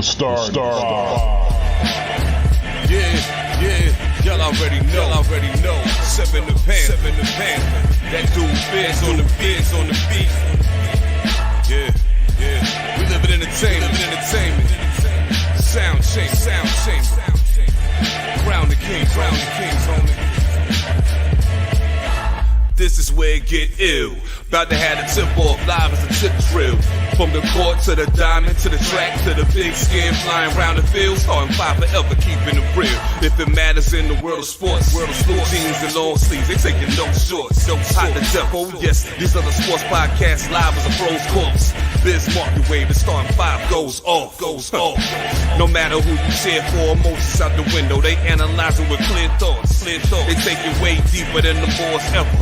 Star. Yeah, y'all already know. Seven the Panther. That dude Fizz on the beat. Yeah. We live in entertainment. Sound change. Crown the kings, homie. This is where it get ill. About to have the tip off live as a tip drill. From the court to the diamond, to the track, to the big skin flying around the field. Starting five forever, keeping it real. If it matters in the world of sports, jeans and long sleeves, they taking no shorts. Hot to death, oh yes, these are the sports podcasts live as a pros course. Biz market wave, the starting five goes off. No matter who you cheer for, emotions out the window. They analyzing with clear thoughts. They take it way deeper than the force ever.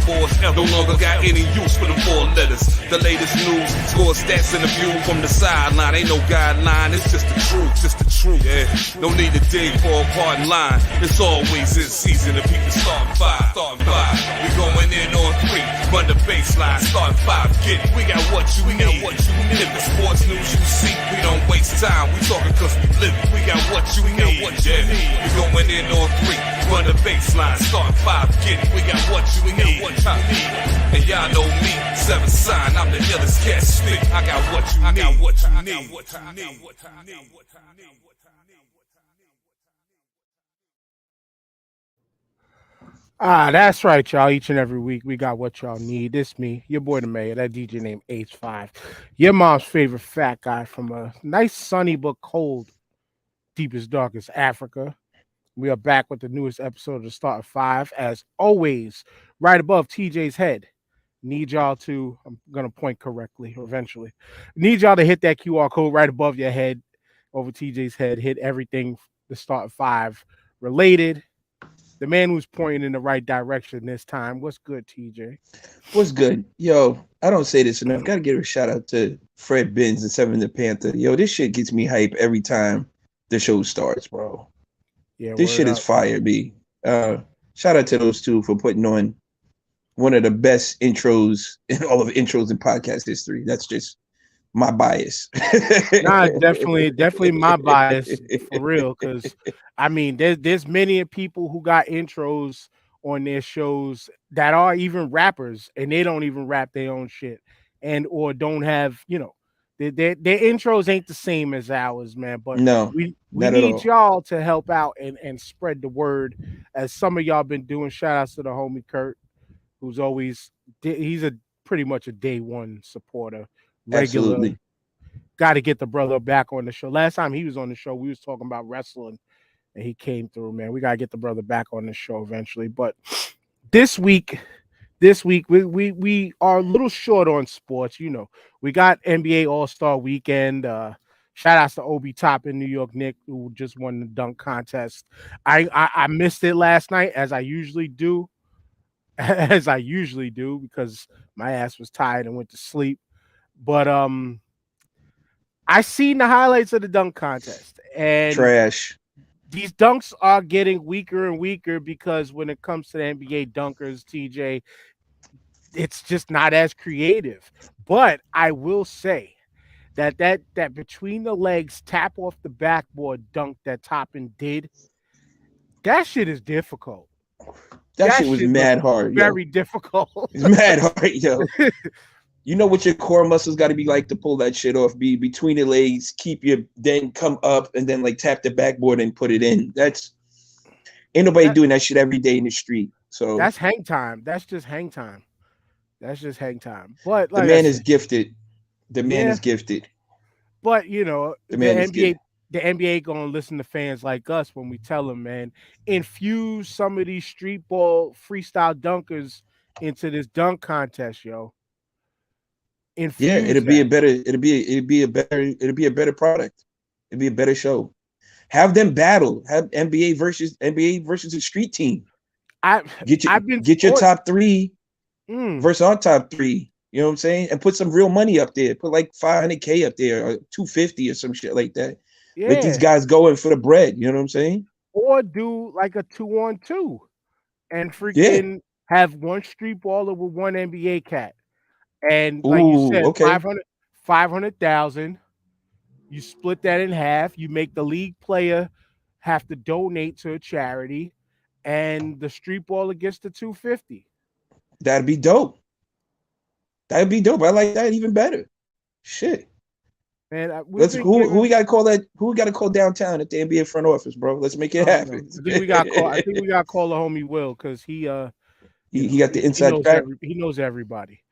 No longer got any use for the four letters. The latest news, score stats and the view from the sideline. Ain't no guideline, it's just the truth. Yeah, no need to dig for a pardon line. It's always in season to people starting five. We going in on three, run the baseline, starting five. Get it, we got what you need. If the sports news you see, we don't waste time. We talking cause we live it. We got what you need. We going in on three, run the baseline, starting five. Get it, we got what you need. And y'all know me, seven sign, I'm the illest cat stick. I got what you need. That's right, y'all. Each and every week, we got what y'all need. This me, your boy the mayor, that DJ named H5. Your mom's favorite fat guy from a nice, sunny but cold, deepest, darkest Africa. We are back with the newest episode of the Start of Five. As always, right above TJ's head. Need y'all to, I'm going to point correctly eventually. Need y'all to hit that QR code right above your head, over TJ's head. Hit everything the Start of Five related. The man who's pointing in the right direction this time. What's good, TJ? What's good? Yo, I don't say this enough. Got to give a shout out to Fred Benz and Seven the Panther. Yo, this shit gets me hype every time the show starts, bro. Yeah, this shit is fire, B. Shout out to those two for putting on one of the best intros in all of intros in podcast history. That's just my bias. Nah, definitely my bias for real. Because I mean, there's many people who got intros on their shows that are even rappers, and they don't even rap their own shit, and or don't have their intros ain't the same as ours, man. But no, we need y'all to help out and spread the word, as some of y'all been doing. Shout outs to the homie Kurt, who's always he's pretty much a day one supporter. Regular. Absolutely. Got to get the brother back on the show. Last time he was on the show, we was talking about wrestling, and he came through, man. We got to get the brother back on the show eventually. But this week we are a little short on sports. We got NBA All-Star Weekend. Shout outs to Obi Toppin, New York Knicks, who just won the dunk contest. I missed it last night, as I usually do, because my ass was tired and went to sleep. But I seen the highlights of the dunk contest, and trash. These dunks are getting weaker and weaker because when it comes to the NBA dunkers, TJ, it's just not as creative. But I will say that between the legs tap off the backboard dunk that Toppin did, that shit is difficult. That shit was mad hard. Very difficult. It's mad hard, yo. You know what your core muscles got to be like to pull that shit off? Be between the legs, then come up and then like tap the backboard and put it in. Ain't nobody doing that shit every day in the street. So that's hang time. That's just hang time. But like the man is gifted. The man is gifted. But the NBA gonna listen to fans like us when we tell them, man, infuse some of these street ball freestyle dunkers into this dunk contest, yo. It'll be a better product. It'll be a better show. Have them battle. Have NBA versus a street team. Get your top three versus our top three. You know what I'm saying? And put some real money up there. Put like $500K up there or $250 or some shit like that. Yeah. Let these guys going for the bread. You know what I'm saying? Or do like a 2-on-2 and freaking have one street baller with one NBA cat. And like you said, 500,000 You split that in half. You make the league player have to donate to a charity, and the street baller gets the 250. That'd be dope. That'd be dope. I like that even better. Shit. And Let's who we got to call that? Who we got to call downtown at the NBA front office, bro? Let's make it happen. I think we got to call the homie Will, because he got the inside track. He knows everybody.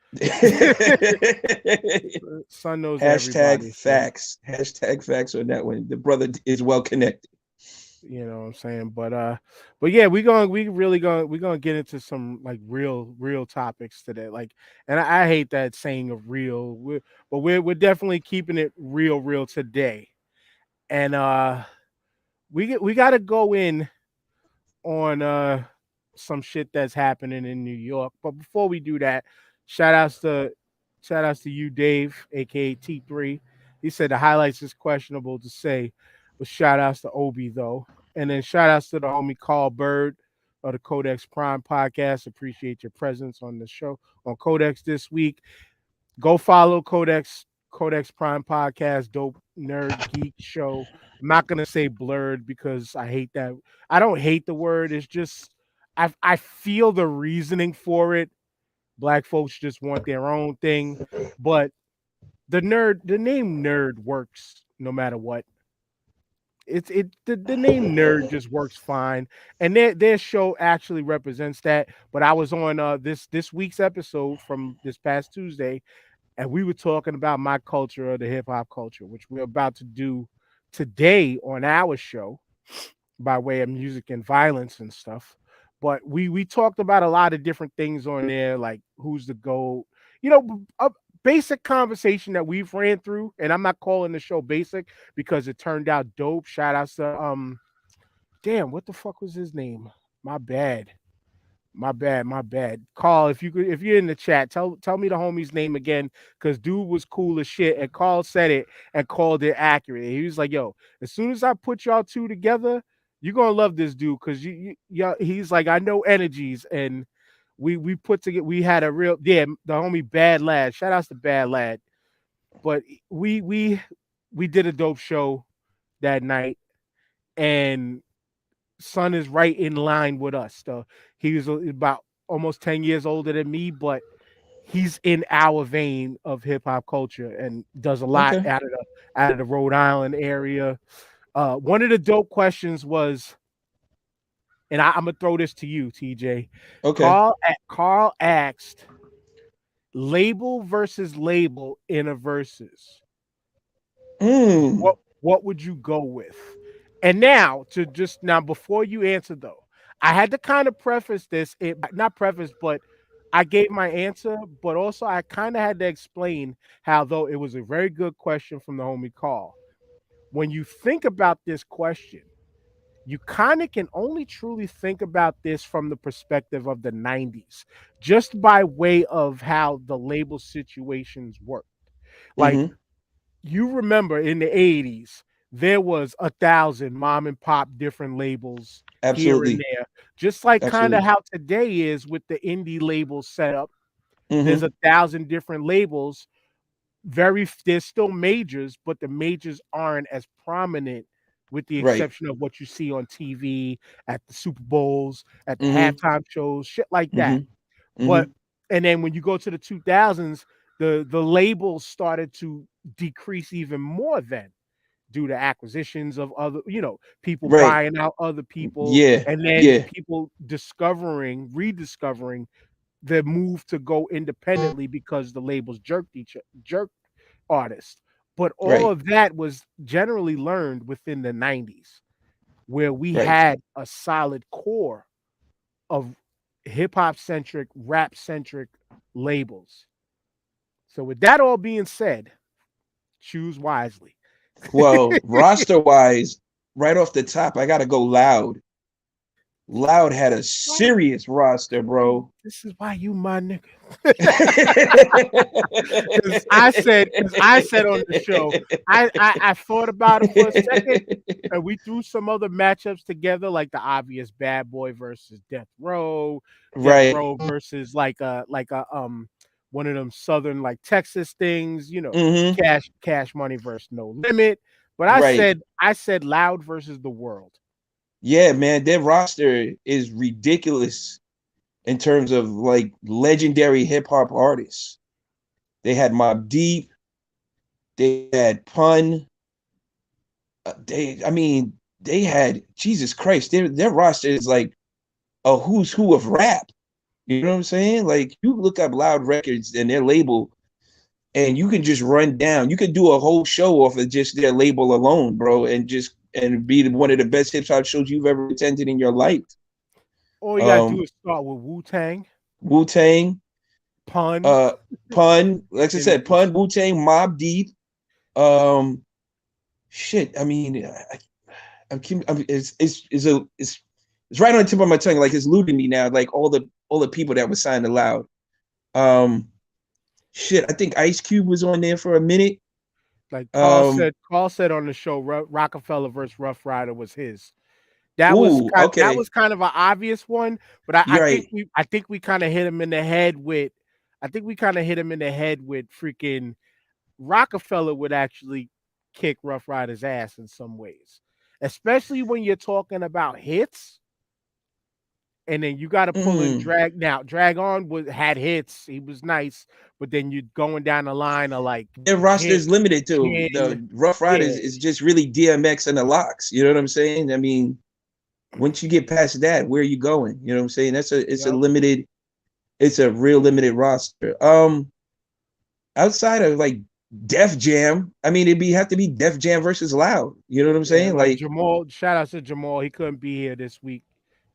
Son knows everybody. Hashtag facts. So. Hashtag facts on that one. The brother is well connected. You know what I'm saying? But yeah, we're gonna get into some like real topics today. Like, and I hate that saying of real, but we're definitely keeping it real today. And we gotta go in on some shit that's happening in New York. But before we do that, shout outs to you, Dave, aka T3. He said the highlights is questionable to say, but shout outs to Obi though. And then shout outs to the homie Carl Bird of the Codex Prime podcast. Appreciate your presence on the show on Codex this week. Go follow Codex Prime podcast, dope nerd geek show. I'm not gonna say blurred because I hate that. I don't hate the word. It's just I feel the reasoning for it. Black folks just want their own thing, but the name nerd works no matter what. The name nerd just works fine, and their show actually represents that. But I was on this week's episode from this past Tuesday, and we were talking about my culture or the hip hop culture, which we're about to do today on our show by way of music and violence and stuff. But we talked about a lot of different things on there, like who's the GOAT, a basic conversation that we've ran through. And I'm not calling the show basic because it turned out dope. Shout outs to damn, what the fuck was his name? My bad. Carl, if you're in the chat, tell me the homie's name again, because dude was cool as shit. And Carl said it and called it accurate. He was like, yo, as soon as I put y'all two together, you're gonna love this dude, because he's like, I know energies, and we put together, we had a real, the homie Bad Lad. Shout outs to Bad Lad. But we did a dope show that night, and son is right in line with us. So he was about almost 10 years older than me, but he's in our vein of hip hop culture and does a lot out of the Rhode Island area. One of the dope questions was, and I'm gonna throw this to you, TJ. Okay. Carl asked, label versus label in a versus. What would you go with? And now, before you answer though, I had to kind of preface this, but I gave my answer, but also I kind of had to explain how, though it was a very good question from the homie Carl, when you think about this question, you kind of can only truly think about this from the perspective of the 90s, just by way of how the label situations worked. Like, you remember in the 80s, there was 1,000 mom and pop different labels here and there, just like kind of how today is with the indie label setup. There's 1,000 different labels. There's still majors, but the majors aren't as prominent, with the exception of what you see on TV at the Super Bowls, at the halftime shows, shit like that. But and then when you go to the 2000s, the labels started to decrease even more then, due to acquisitions of other, people buying out other people, and then people rediscovering the move to go independently because the labels jerked artists. But all of that was generally learned within the 90s, where we had a solid core of hip-hop centric, rap centric labels. So with that all being said, choose wisely. Well, roster wise, right off the top, I gotta go Loud. Loud had a serious roster, bro. This is why you my nigga. Because I said on the show, I thought about it for a second, and we threw some other matchups together, like the obvious Bad Boy versus Death Row, Row versus like a one of them southern like Texas things, Cash Money versus No Limit. But I said Loud versus the World. Yeah, man, their roster is ridiculous in terms of like legendary hip hop artists. They had Mobb Deep, they had Pun. They had Jesus Christ. Their roster is like a who's who of rap. You know what I'm saying? Like you look up Loud Records and their label, and you can just run down. You could do a whole show off of just their label alone, bro, and be one of the best hip hop shows you've ever attended in your life. All you gotta do is start with Wu-Tang. Wu-Tang. Pun. Pun. Like I said, Pun, Wu-Tang, Mobb Deep. Shit. I mean, it's right on the tip of my tongue. Like it's eluding me now. Like all the people that were signed to Loud. Shit. I think Ice Cube was on there for a minute. Like Carl said on the show, Rockefeller versus Rough Rider was his. That was kind of an obvious one, but I think we kind of hit him in the head with. I think we kind of hit him in the head with freaking Rockefeller would actually kick Rough Rider's ass in some ways, especially when you're talking about hits. And then you got to pull in Drag. Now, Drag On had hits. He was nice, but then you're going down the line of like their roster is limited to the Rough Riders is just really DMX and the Locks. You know what I'm saying? I mean, once you get past that, where are you going? You know what I'm saying? It's a real limited roster. Outside of like Def Jam, I mean, have to be Def Jam versus Loud. You know what I'm saying? Like Jamal, shout out to Jamal. He couldn't be here this week.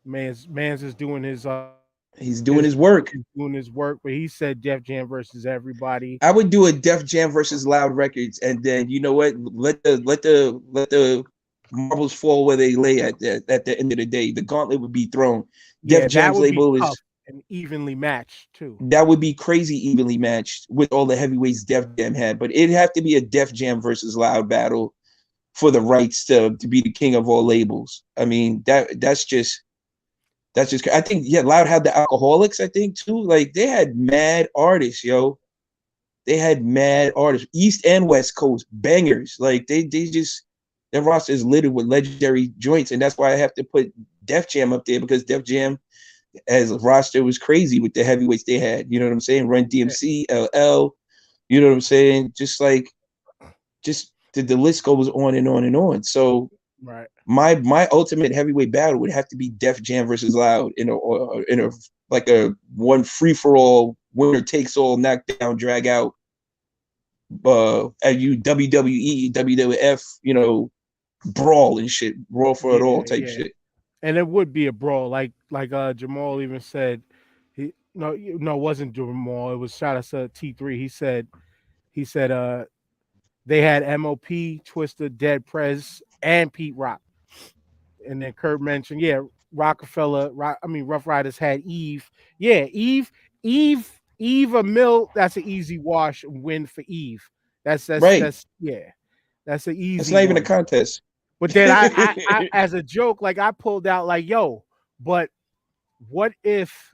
Mans is doing his he's doing his work. He's doing his work, but he said Def Jam versus everybody. I would do a Def Jam versus Loud Records, and then you know what? Let the marbles fall where they lay at the end of the day. The gauntlet would be thrown. Def Jam's label is and evenly matched too. That would be crazy evenly matched with all the heavyweights Def Jam had, but it'd have to be a Def Jam versus Loud battle for the rights to be the king of all labels. I mean, that's just I think Loud had the Alcoholics, I think too. Like they had mad artists, yo. They had mad artists, East and West Coast bangers. Like they just their roster is littered with legendary joints, and that's why I have to put Def Jam up there because Def Jam as a roster was crazy with the heavyweights they had. You know what I'm saying? Run DMC, LL. You know what I'm saying? Just the list goes on and on and on. So right. My ultimate heavyweight battle would have to be Def Jam versus Loud in a like a one free for all, winner takes all, knockdown, drag out. At you WWE, WWF, you know, brawl and shit, brawl for it all type shit. And it would be a brawl, like Jamal even said. It wasn't Jamal. It was shout out to T3. He said they had MOP, Twista, Dead Prez, and Pete Rock. And then Kurt mentioned, Rockefeller. Rough Riders had Eve. Yeah, Eve a mill. That's an easy wash win for Eve. That's right. That's an easy. It's not even a contest. But then I as a joke, like I pulled out like, but what if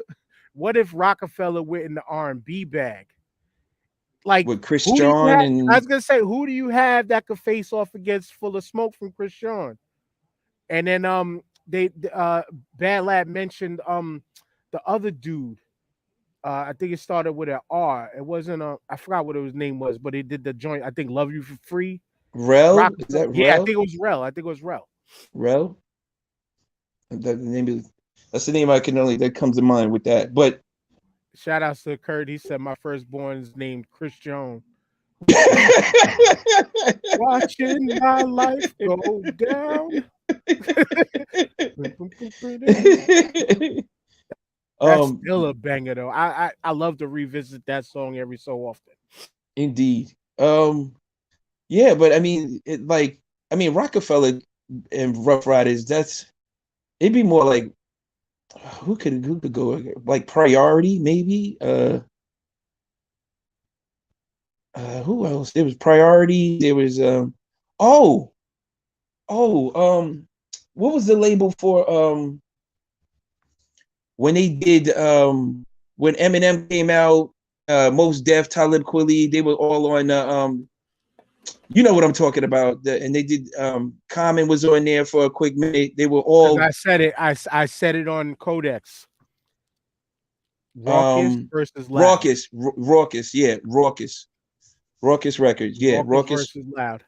Rockefeller went in the R&B bag? Like with Chris John and I was gonna say, who do you have that could face off against Full of Smoke from Chris John? And then Bad Lab mentioned the other dude. I think it started with an R. It wasn't I forgot what his name was, but he did the joint. I think Love You for Free. Rel? Is that Rel? Yeah, I think it was Rel. Rel? That's the name that comes to mind with that. But shout out to Kurt. He said my firstborn is named Chris Jones. Watching my life go down. That's still a banger though. I love to revisit that song every so often. Indeed. Yeah, but I mean, Rockefeller and Rough Riders. It'd be more like who could go like Priority maybe. Who else? There was Priority. There was what was the label for when they did when Eminem came out, Mos Def, Talib Kweli, they were all on You know what I'm talking about. And they did Common was on there for a quick minute. They were all I said it. I said it on Codex. Raucous versus Loud. Raucous, yeah, Raucous Records, yeah, Raucous versus Loud.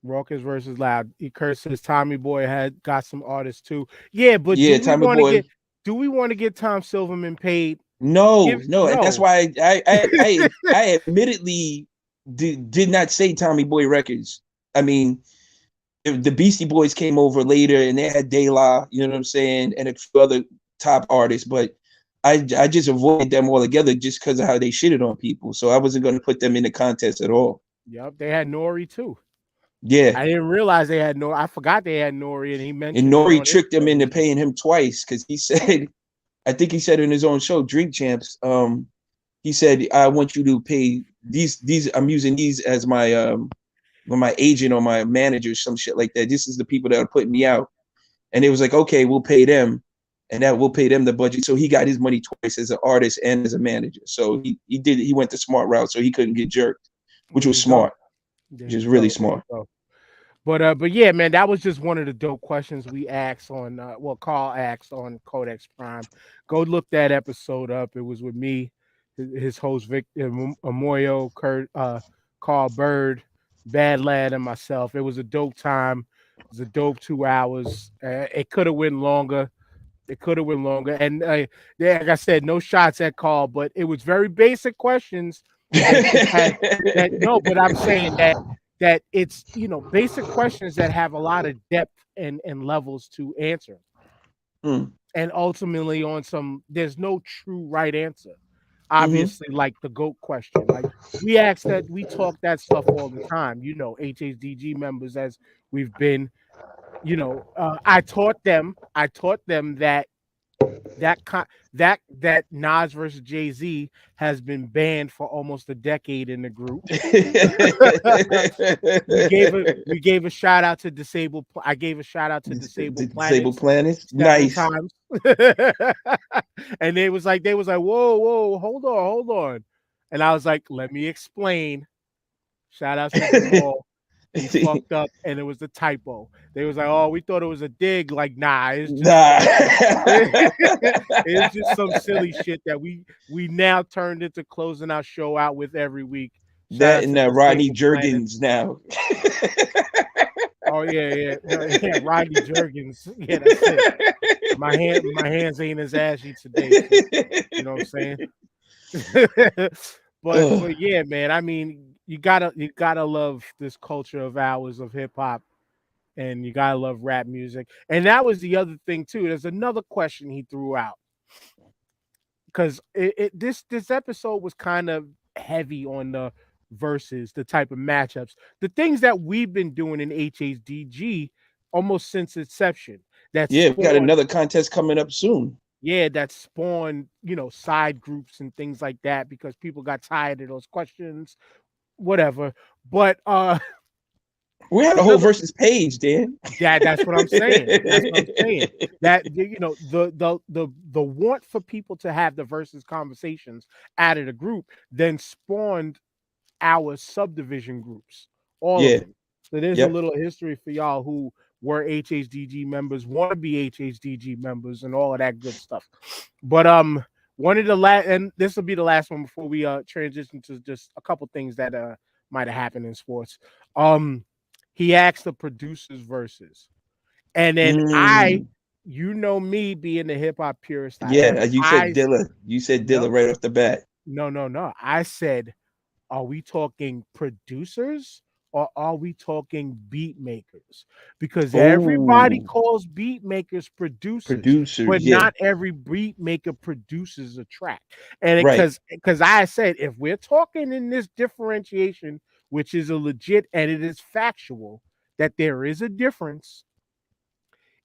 Raucous versus Loud. Kurt says Tommy Boy had got some artists too. Yeah, but yeah, do we want to get Tom Silverman paid? No. And that's why I admittedly did not say Tommy Boy Records. I mean, the Beastie Boys came over later and they had De La, you know what I'm saying, and a few other top artists, but I just avoided them altogether just because of how they shitted on people. So I wasn't going to put them in the contest at all. Yep, they had Nori too. Yeah, I didn't realize they had Nori. I forgot they had Nori, and he mentioned. And Nori tricked them into paying him twice because he said, I think he said in his own show, Drink Champs, he said, I want you to pay these. I'm using these as my agent or my manager, some shit like that. This is the people that are putting me out. And it was like, okay, we'll pay them. And that will pay them the budget. So he got his money twice as an artist and as a manager. So he went the smart route so he couldn't get jerked, which was smart. Which is really smart. But yeah, man, that was just one of the dope questions we asked on Carl asked on Codex Prime. Go look that episode up. It was with me, his host Victor Amoyo, Kurt, Carl Bird, Bad Lad, and myself. It was a dope time. It was a dope 2 hours. It could have went longer. And like I said, no shots at Carl, but it was very basic questions. But I'm saying that it's, basic questions that have a lot of depth and levels to answer. And ultimately there's no true right answer. Obviously, like the GOAT question. Like we talk that stuff all the time. HHDG members, as we've been, I taught them that Nas versus Jay-Z has been banned for almost a decade in the group. we gave a shout out to Disabled. I gave a shout out to Disabled Planets. Nice times. And they was like, whoa, hold on. And I was like, let me explain. Shout out to Jamal. He fucked up, and it was a typo. They was like, "Oh, we thought it was a dig." Like, nah, it's just some silly shit that we now turned into closing our show out with every week. That and Rodney Jergens now. Oh yeah, Rodney Jergens. Yeah, that's it. My hands ain't as ashy today. So, you know what I'm saying? But yeah, man. I mean, you gotta love this culture of ours of hip hop, and you gotta love rap music. And that was the other thing too. There's another question he threw out because this episode was kind of heavy on the versus, the type of matchups, the things that we've been doing in HHDG almost since inception. We got another contest coming up soon. Yeah, that spawned, side groups and things like that because people got tired of those questions, whatever. But we had a whole versus page, Dan. That's what I'm saying. That the want for people to have the versus conversations out of the group then spawned our subdivision groups, all of them. So there's a little history for y'all who were HHDG members, want to be HHDG members, and all of that good stuff. But one of the last, and this will be the last one before we transition to just a couple things that might have happened in sports. He asked the producers versus, and then me being the hip hop purist. You said Dilla. You said Dilla right off the bat. No. I said, are we talking producers or are we talking beat makers? Because everybody calls beat makers producers, but not every beat maker produces a track. And because I said, if we're talking in this differentiation, which is a legit and it is factual that there is a difference.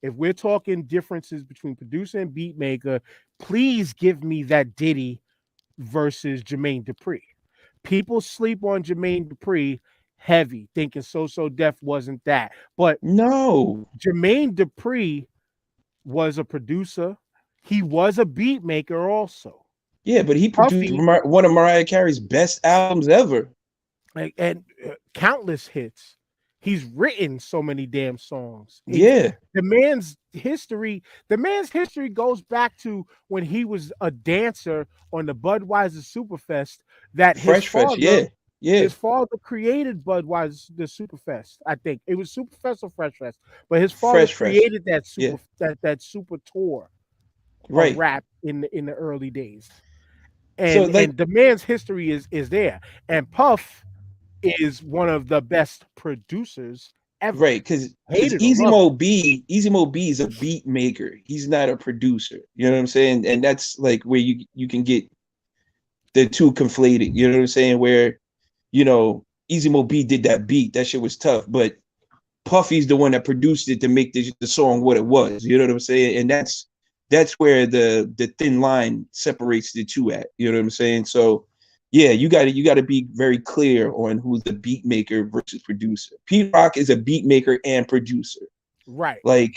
If we're talking differences between producer and beat maker, please give me that Diddy versus Jermaine Dupri. People sleep on Jermaine Dupri heavy, thinking So Def wasn't that. But no, Jermaine Dupri was a producer. He was a beat maker also. Yeah, but he produced one of Mariah Carey's best albums ever. and countless hits. He's written so many damn songs. Yeah. The man's history goes back to when he was a dancer on the Budweiser Superfest. That Fresh Fresh. Yeah. Yeah. his father created Budweiser the Superfest. I think it was Superfest or Fresh Fest, but his father Fresh. created that Yeah. that super tour of Right. rap in the early days. So And the man's history is there. And Puff is one of the best producers ever. Right, because Easy Mo B is a beat maker. He's not a producer. You know what I'm saying? And that's like where you can get the two conflated. You know what I'm saying? Where, Easy Mo B did that beat. That shit was tough. But Puffy's the one that produced it to make the song what it was. You know what I'm saying? And that's where the thin line separates the two at. You know what I'm saying? So yeah, you gotta be very clear on who's the beat maker versus producer. Pete Rock is a beat maker and producer. Right. Like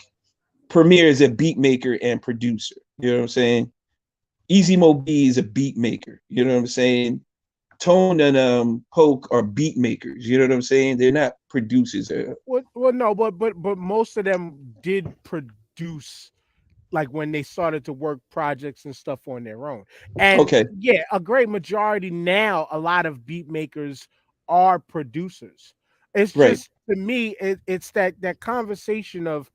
Premier is a beat maker and producer. You know what I'm saying? Easy Mo B is a beat maker. You know what I'm saying? Tone and Poke are beat makers. You know what I'm saying? They're not producers. Well, no, but most of them did produce, like when they started to work projects and stuff on their own. And okay, yeah, a great majority now, a lot of beat makers are producers. It's just to me, it's that conversation of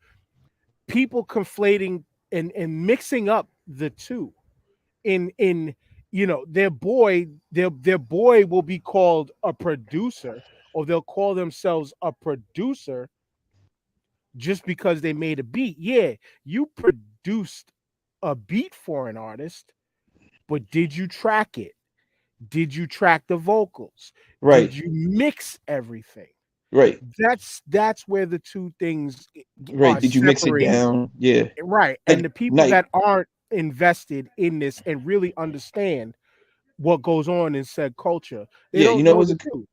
people conflating and mixing up the two. In their boy will be called a producer, or they'll call themselves a producer just because they made a beat. Yeah, you produced a beat for an artist, but did you track it? Did you track the vocals? right? Did you mix everything? Right. That's where the two things right. Did you mix it down? Yeah. Right. And the people that aren't invested in this and really understand what goes on in said culture, they don't know the truth.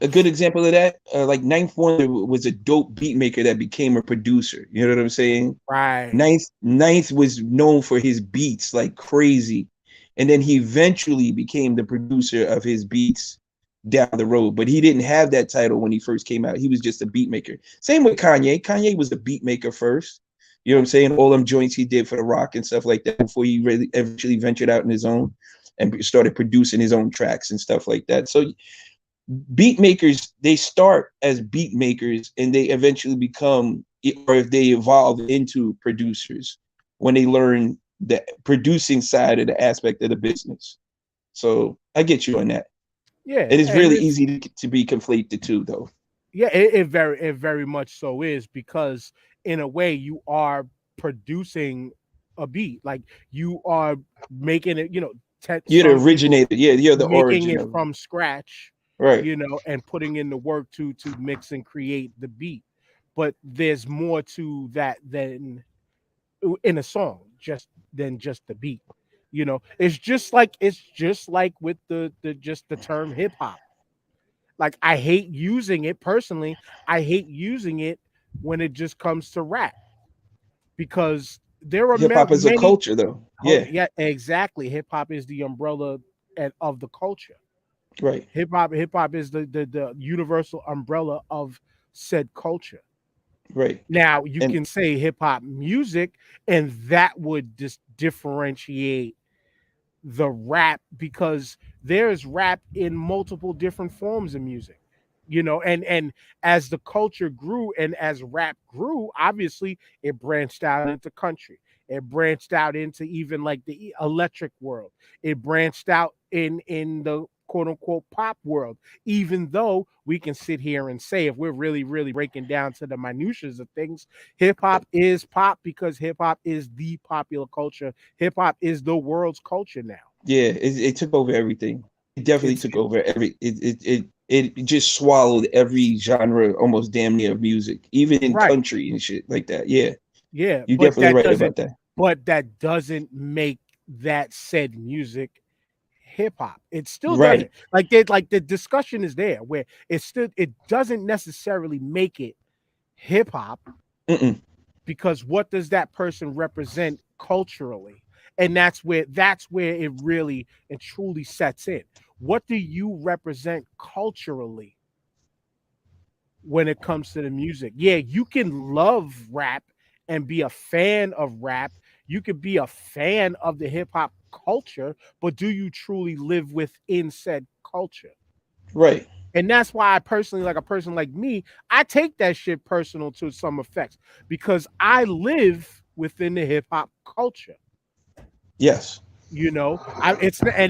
A good example of that, like Ninth Wonder was a dope beat maker that became a producer. You know what I'm saying? Right. Ninth was known for his beats like crazy, and then he eventually became the producer of his beats down the road. But he didn't have that title when he first came out. He was just a beat maker. Same with Kanye. Kanye was a beat maker first. You know what I'm saying? All them joints he did for the Rock and stuff like that before he really eventually ventured out on his own and started producing his own tracks and stuff like that. So beat makers, they start as beat makers and they eventually become, or if they evolve into producers when they learn the producing side of the aspect of the business. So I get you on that. Yeah, it is really easy to be conflate the two, though. Yeah, it very much so is, because in a way you are producing a beat, like you are making it. You're the originator. Yeah, you're the making origin it from scratch, right? And putting in the work to mix and create the beat. But there's more to that than in a song, than just the beat. It's just like with the term hip hop. Like, I hate using it personally. I hate using it when it just comes to rap, because there are hip hop is a culture, though. Yeah, exactly. Hip hop is the umbrella of the culture. Right. Hip hop is the universal umbrella of said culture. Right. Now you can say hip hop music, and that would just differentiate the rap, because there's rap in multiple different forms of music, and as the culture grew and as rap grew, obviously it branched out into country, it branched out into even like the electric world, it branched out in the quote unquote pop world, even though we can sit here and say, if we're really breaking down to the minutiae of things, hip hop is pop because hip hop is the popular culture. Hip hop is the world's culture now. Yeah, it took over everything. It definitely took over it just swallowed every genre almost damn near of music, even in country and shit like that. Yeah. Yeah. You're definitely right about that. But that doesn't make that said music hip hop. It still doesn't. Like the discussion is there where it doesn't necessarily make it hip hop, because what does that person represent culturally? And that's where it really and truly sets in. What do you represent culturally when it comes to the music? Yeah, you can love rap and be a fan of rap. You could be a fan of the hip hop culture, but do you truly live within said culture? Right. And that's why I personally, like a person like me, I take that shit personal to some effects because I live within the hip hop culture. Yes. And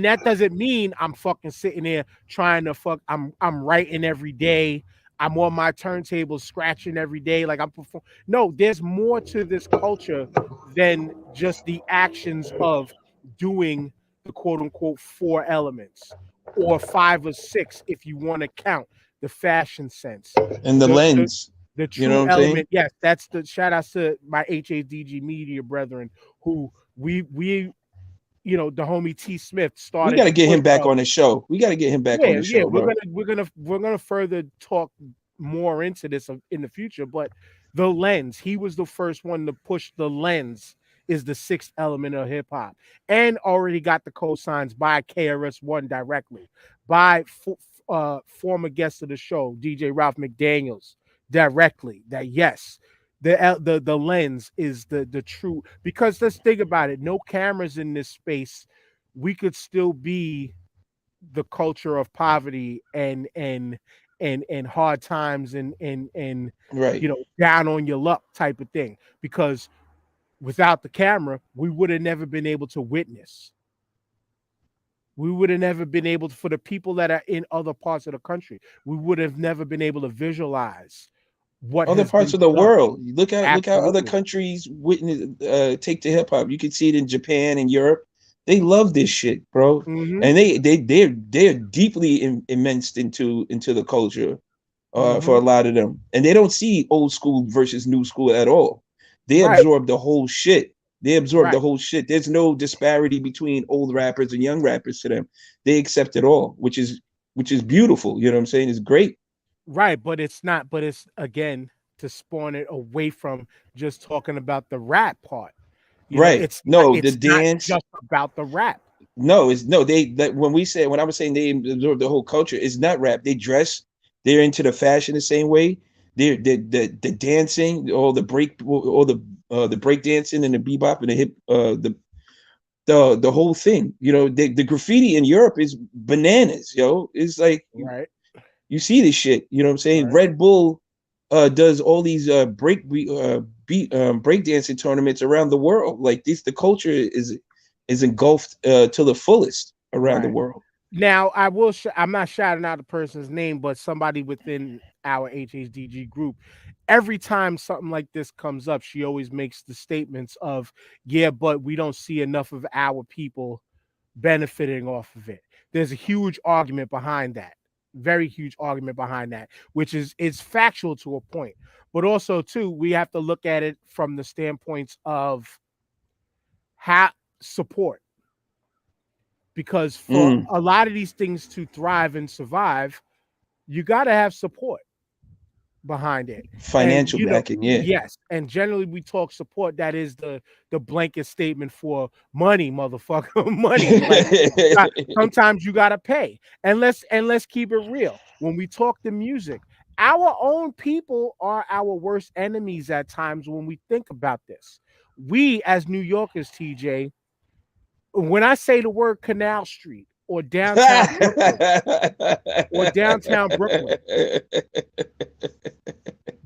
that doesn't mean I'm fucking sitting there trying to I'm writing every day. I'm on my turntables scratching every day like I'm performing. No, there's more to this culture than just the actions of doing the quote unquote four elements or five or six if you want to count the fashion sense. And the The the lens. the You know true what I'm saying? element, yes, that's the shout out to my HADG media brethren who we the homie T Smith We started got the to get push him back of. on the show. We got to get him back on Yeah, the yeah, show, bro. we're gonna further talk more into this in the future, but the lens, he was the first one to push the lens is the sixth element of hip hop, and already got the cosigns by KRS-One directly, by former guest of the show DJ Ralph McDaniels directly. That yes, the lens is the true, because let's think about it. No cameras in this space, we could still be the culture of poverty and hard times and Right. down on your luck type of thing, because without the camera we would have never been able to witness, we would have never been able to, for the people that are in other parts of the country, we would have never been able to visualize what Other has parts been of the done. world. Look how other Absolutely. countries witness take to hip hop. You can see it in Japan and Europe. They love this shit, bro. Mm-hmm. And they're deeply immersed into the culture for Mm-hmm. a lot of them. And they don't see old school versus new school at all. They Right. absorb the whole shit. They absorb Right. the whole shit. There's no disparity between old rappers and young rappers to them. They accept it all, which is beautiful. You know what I'm saying? It's great. Right, but it's not. But it's again to spawn it away from just talking about the rap part. Right. It's not. No, the It's not dance. just about the rap. No, it's no. When I was saying they absorb the whole culture, it's not rap. They dress. They're into the fashion the same way. They're the dancing, all the break dancing and the bebop and the hip the whole thing. The graffiti in Europe is bananas, yo. It's like Right. you see this shit. You know what I'm saying? Right. Red Bull does all these break dancing tournaments around the world. Like this, the culture is engulfed to the fullest around the Right. world. Now, I'm not shouting out the person's name, but somebody within our HHDG group, every time something like this comes up, she always makes the statements of, yeah, but we don't see enough of our people benefiting off of it. There's a huge argument behind that. Very huge argument behind that, which is factual to a point. But also, too, we have to look at it from the standpoints of how support, because for a lot of these things to thrive and survive, you got to have support behind it. And Financial backing, yeah. yes, and generally we talk support, that is the blanket statement for money, motherfucker. Money. Like sometimes you got to pay. And let's keep it real. When we talk the music, our own people are our worst enemies at times when we think about this. We as New Yorkers, TJ, when I say the word Canal Street or downtown Brooklyn,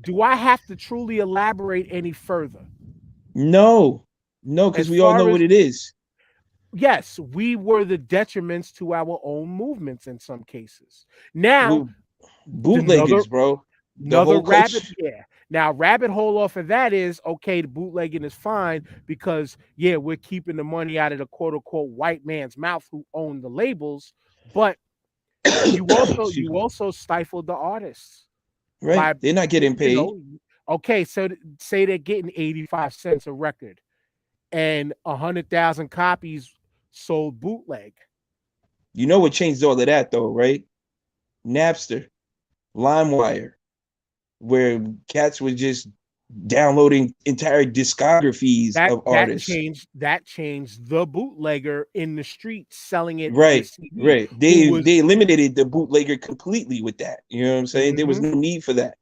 do I have to truly elaborate any further? No, because As we all know far what as, it is. yes, we were the detriments to our own movements in some cases. Now, another Bootleggers, bro. The another whole rabbit, culture. yeah. Now, rabbit hole off of that is okay. The bootlegging is fine because yeah, we're keeping the money out of the quote unquote white man's mouth who own the labels, but you Excuse me. also stifled the artists Right? by They're not getting you paid. know okay, so say they're getting 85 cents a record and 100,000 copies sold bootleg. You know what changed all of that though, right? Napster, LimeWire, where cats would just downloading entire discographies of artists. That changed the bootlegger in the street selling it via Right, CD. right. They eliminated the bootlegger completely with that. You know what I'm saying? There was no need for that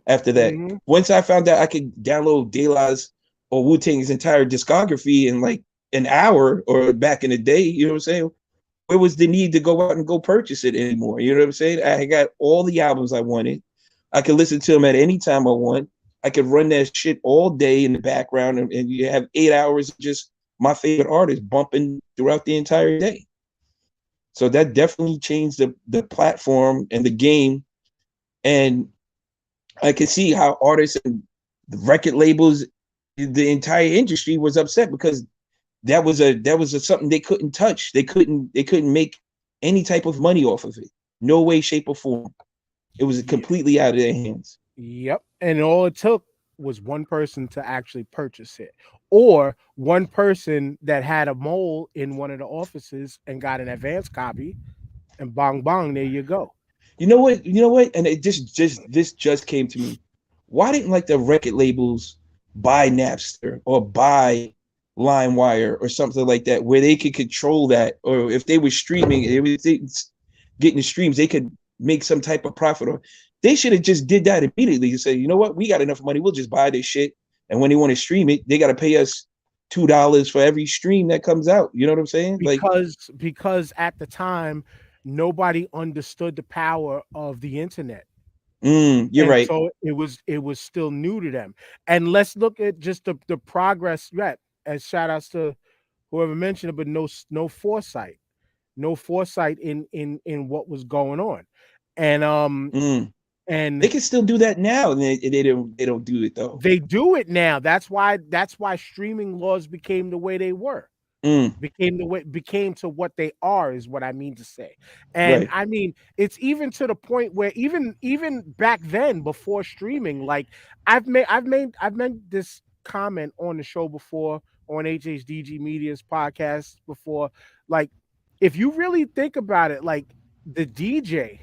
after that. Once I found out I could download De La's or Wu-Tang's entire discography in like an hour, or back in the day, you know what I'm saying? Where was the need to go out and go purchase it anymore? You know what I'm saying? I got all the albums I wanted. I could listen to them at any time I want. I could run that shit all day in the background, and you have 8 hours of just my favorite artist bumping throughout the entire day. So that definitely changed the platform and the game. And I could see how artists and the record labels, the entire industry was upset, because that was something they couldn't touch. They couldn't make any type of money off of it. No way, shape, or form. It was completely out of their hands. Yep. And all it took was one person to actually purchase it, or one person that had a mole in one of the offices and got an advance copy, and bong bong, there you go. You know what? And it just came to me. Why didn't like the record labels buy Napster or buy LimeWire or something like that, where they could control that? Or if they were streaming, getting the streams, they could make some type of profit. Or they should have just did that immediately and say, you know what, we got enough money, we'll just buy this shit. And when they want to stream it, they got to pay us $2 for every stream that comes out. You know what I'm saying? Because at the time, nobody understood the power of the internet. You're right. So it was still new to them. And let's look at just the progress. Right, as shout outs to whoever mentioned it, but no foresight in what was going on. And and they can still do that now, and they don't do it though. They do it now. That's why streaming laws became the way they were. Became to what they are, is what I mean to say. And right. I mean, it's even to the point where even back then, before streaming, like I've made this comment on the show before, on HHDG Media's podcast before. Like, if you really think about it, like the DJ,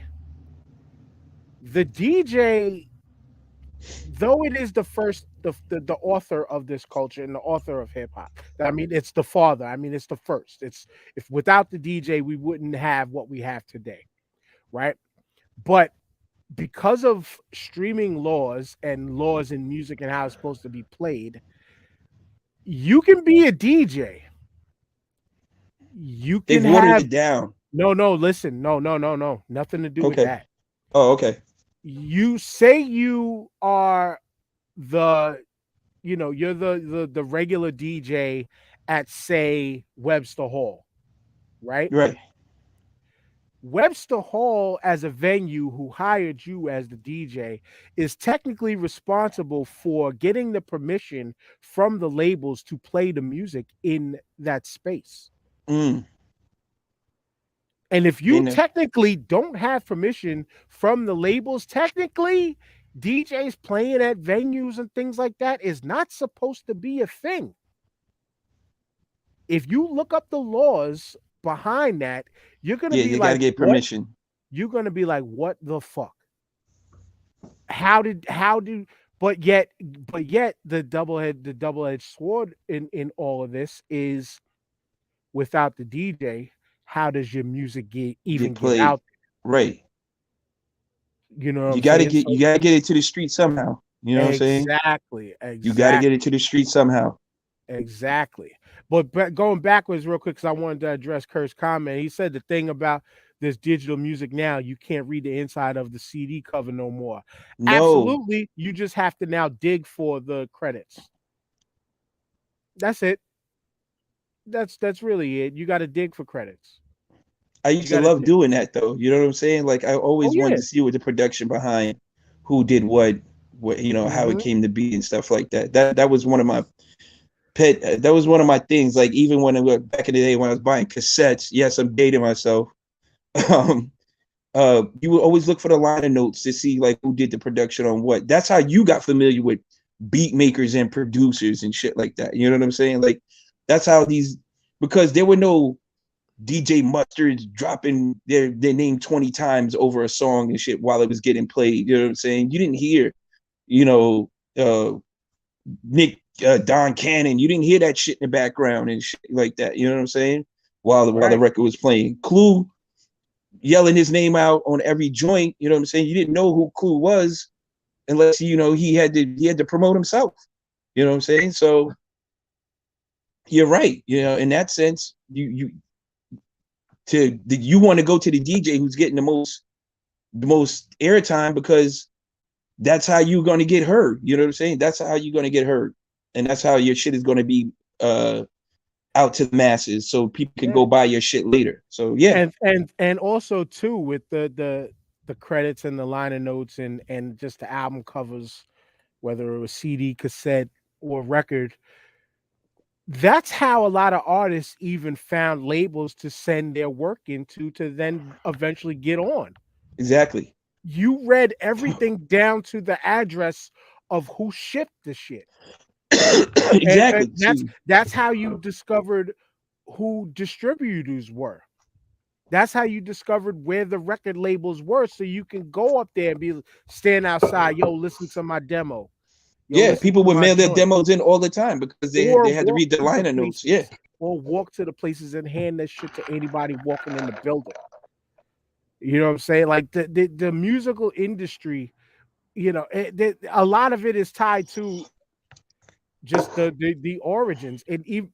though it is the first, the author of this culture and the author of hip hop. I mean, it's the father. I mean, it's the first. If without the DJ, we wouldn't have what we have today, right? But because of streaming laws and laws in music and how it's supposed to be played, you can be a DJ. You can watered it down. No, listen, no, nothing to do with that. Oh, okay. You say you are you're the regular DJ at, say, Webster Hall, right? Right. Webster Hall, as a venue who hired you as the DJ, is technically responsible for getting the permission from the labels to play the music in that space. And if you technically don't have permission from the labels, technically DJs playing at venues and things like that is not supposed to be a thing. If you look up the laws behind that, you're going to be like, gotta get permission. What? You're going to be like, what the fuck? But yet the double-edged sword in all of this is, without the DJ, how does your music get out there? Right. You know what you gotta get it to the street somehow. You know what I'm saying? Exactly. You gotta get it to the street somehow. Exactly. But going backwards real quick, because I wanted to address Kurt's comment. He said the thing about this digital music now, you can't read the inside of the CD cover no more. No. Absolutely. You just have to now dig for the credits. That's it. That's really it. You got to dig for credits. I used to love doing that, though. You know what I'm saying? Like, I always wanted to see what the production behind who did what how it came to be and stuff like that. That was one of my that was one of my things. Like, even when back in the day when I was buying cassettes, yes, I'm dating myself. You would always look for the liner notes to see like who did the production on what. That's how you got familiar with beat makers and producers and shit like that. You know what I'm saying? Like, that's how because there were no DJ Mustards dropping their name 20 times over a song and shit while it was getting played. You know what I'm saying? You didn't hear, Don Cannon. You didn't hear that shit in the background and shit like that. You know what I'm saying? While the record was playing, Clue yelling his name out on every joint. You know what I'm saying? You didn't know who Clue was unless he had to promote himself. You know what I'm saying? So you're right. In that sense, you want to go to the DJ who's getting the most airtime, because that's how you're going to get heard. You know what I'm saying? That's how you're going to get heard, and that's how your shit is going to be out to the masses, so people can go buy your shit later. So yeah, and also too, with the credits and the liner notes and just the album covers, whether it was CD, cassette, or record. That's how a lot of artists even found labels to send their work into to then eventually get on. Exactly. You read everything down to the address of who shipped the shit. Exactly. And that's how you discovered who distributors were. That's how you discovered where the record labels were, so you can go up there and stand outside. Yo, listen to my demo. Yo, people would mail their demos in all the time because they had to read the liner notes. Yeah. Or walk to the places and hand that shit to anybody walking in the building. You know what I'm saying? Like the musical industry, a lot of it is tied to just the origins. And even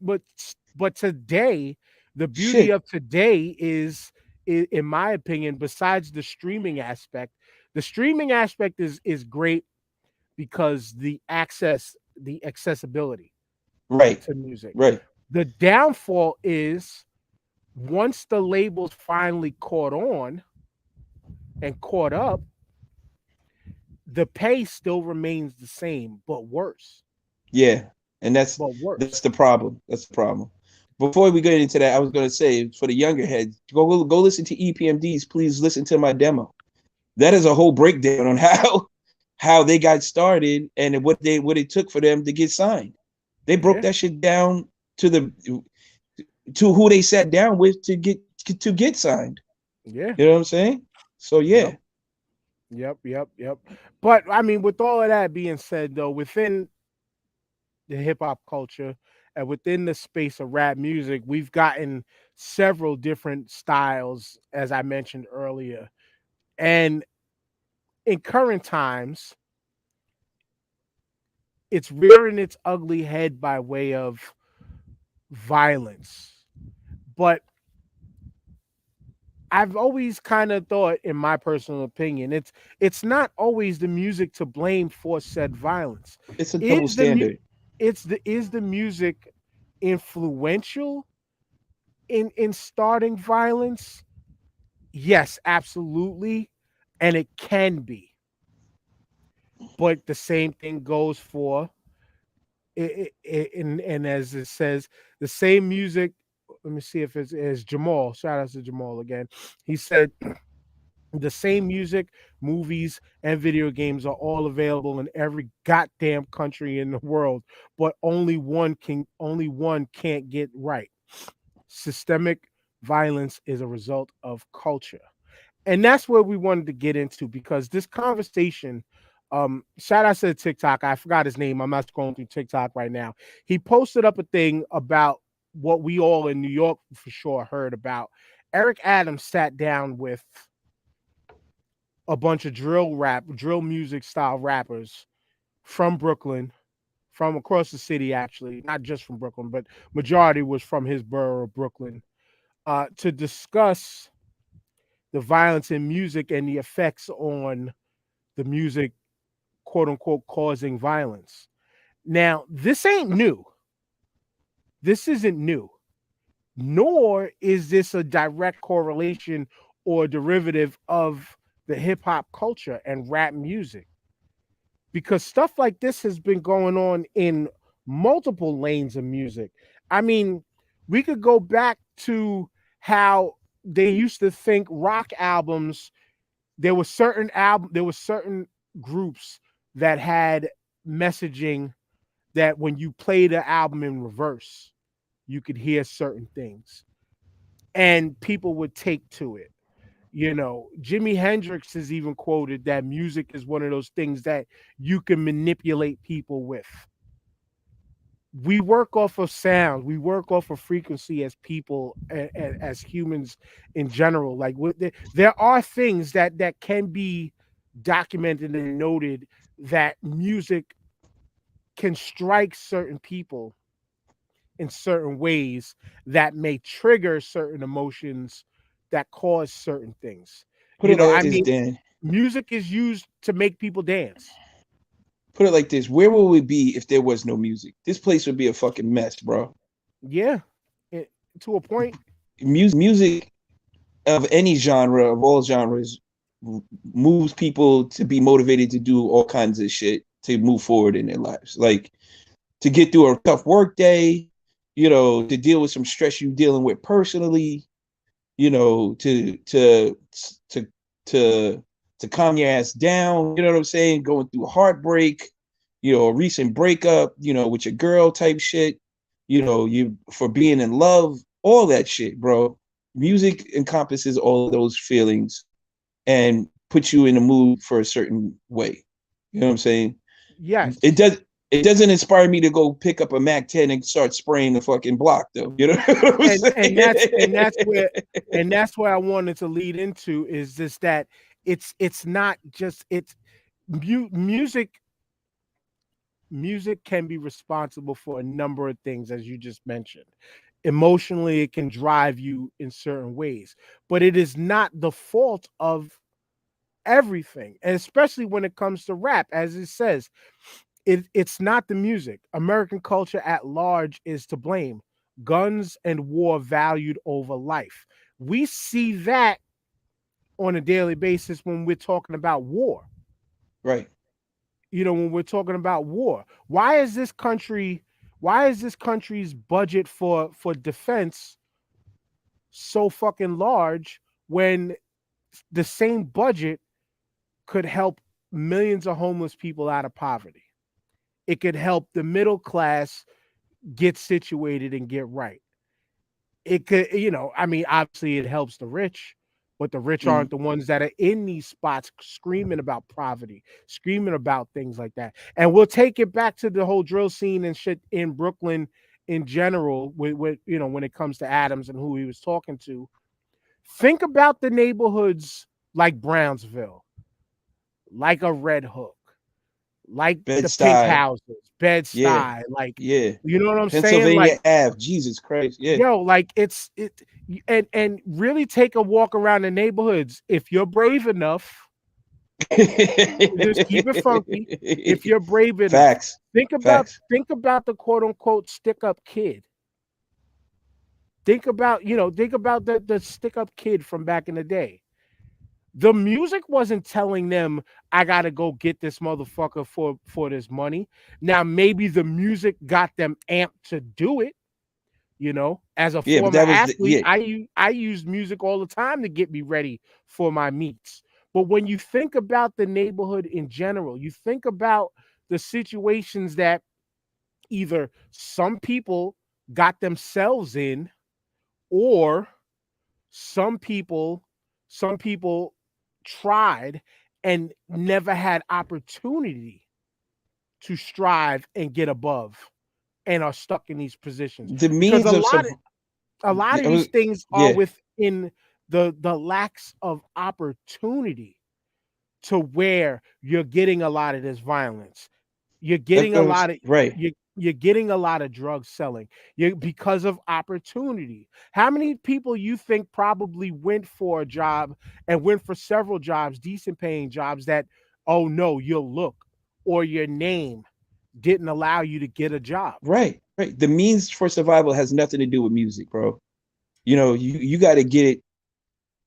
but today, the beauty of today is, in my opinion, besides the streaming aspect is great because the accessibility to music. Right. The downfall is, once the labels finally caught on and caught up, the pay still remains the same, but worse. Yeah, and that's the problem. That's the problem. Before we get into that, I was going to say, for the younger heads, go listen to EPMDs. Please listen to my demo. That is a whole breakdown on how they got started and what it took for them to get signed. They broke that shit down to who they sat down with to get signed. Yeah, you know what I'm saying. So yeah. Yep. But I mean, with all of that being said, though, within the hip hop culture and within the space of rap music, we've gotten several different styles, as I mentioned earlier. And in current times, it's rearing its ugly head by way of violence. But I've always kind of thought, in my personal opinion, it's not always the music to blame for said violence. It's a double standard. Is the music influential in starting violence? Yes, absolutely, and it can be. But the same thing goes for and as it says, the same music. Let me see if it's Jamal. Shout out to Jamal again. He said the same music, movies, and video games are all available in every goddamn country in the world, but only one can't get right. Systemic violence is a result of culture. And that's where we wanted to get into, because this conversation, shout out to TikTok. I forgot his name. I'm not scrolling through TikTok right now. He posted up a thing about what we all in New York for sure heard about. Eric Adams sat down with a bunch of drill music style rappers from Brooklyn, from across the city, actually, not just from Brooklyn, but majority was from his borough of Brooklyn, to discuss the violence in music and the effects on the music, quote unquote, causing violence. Now, this ain't new. This isn't new, nor is this a direct correlation or derivative of the hip hop culture and rap music, because stuff like this has been going on in multiple lanes of music. I mean, we could go back to how they used to think rock albums, there were certain groups that had messaging that when you play the album in reverse, you could hear certain things and people would take to it. Jimi Hendrix has even quoted that music is one of those things that you can manipulate people with. we work off of sound, we work off of frequency as people, as humans in general. Like there are things that can be documented and noted, that music can strike certain people in certain ways that may trigger certain emotions that cause certain things. Put it like this, Dan. Music is used to make people dance. Put it like this: where would we be if there was no music? This place would be a fucking mess, bro. Yeah, to a point. Music of any genre, of all genres, moves people to be motivated to do all kinds of shit to move forward in their lives. Like to get through a tough work day, to deal with some stress you're dealing with personally, to calm your ass down, you know what I'm saying? Going through heartbreak, a recent breakup, with your girl type shit, you for being in love, all that shit, bro. Music encompasses all of those feelings and puts you in a mood for a certain way. You know what I'm saying? Yes. It doesn't inspire me to go pick up a Mac 10 and start spraying the fucking block, though. You know what I'm saying? And that's where I wanted to lead into, is just that it's not just music can be responsible for a number of things, as you just mentioned. Emotionally, it can drive you in certain ways, but it is not the fault of everything, and especially when it comes to rap. As it says, it's not the music. American culture at large is to blame. Guns and war valued over life. We see that on a daily basis when we're talking about war. Right. When we're talking about war, why is this country's budget for defense so fucking large, when the same budget could help millions of homeless people out of poverty? It could help the middle class get situated and get right. It could, obviously it helps the rich, but the rich aren't the ones that are in these spots screaming about poverty, screaming about things like that. And we'll take it back to the whole drill scene and shit in Brooklyn in general, with when it comes to Adams and who he was talking to. Think about the neighborhoods like Brownsville, like a Red Hook, like the Pink Houses, Bed-Stuy, you know what I'm saying? Pennsylvania Ave, Jesus Christ, yeah. Yo, like and really take a walk around the neighborhoods. If you're brave enough, just keep it funky. If you're brave enough, facts. Think about the quote unquote stick up kid. Think about the stick up kid from back in the day. The music wasn't telling them, I gotta go get this motherfucker for this money. Now, maybe the music got them amped to do it. As a former athlete, I use music all the time to get me ready for my meets. But when you think about the neighborhood in general, you think about the situations that either some people got themselves in, or some people tried and never had opportunity to strive and get above, and are stuck in these positions. The means because a lot of these things are within the lacks of opportunity, to where you're getting a lot of this violence. You're getting a lot of you're getting a lot of drug selling. Because of opportunity. How many people you think probably went for a job and went for several jobs, decent paying jobs, that, oh no, your look or your name didn't allow you to get a job? Right. The means for survival has nothing to do with music, bro. You got to get it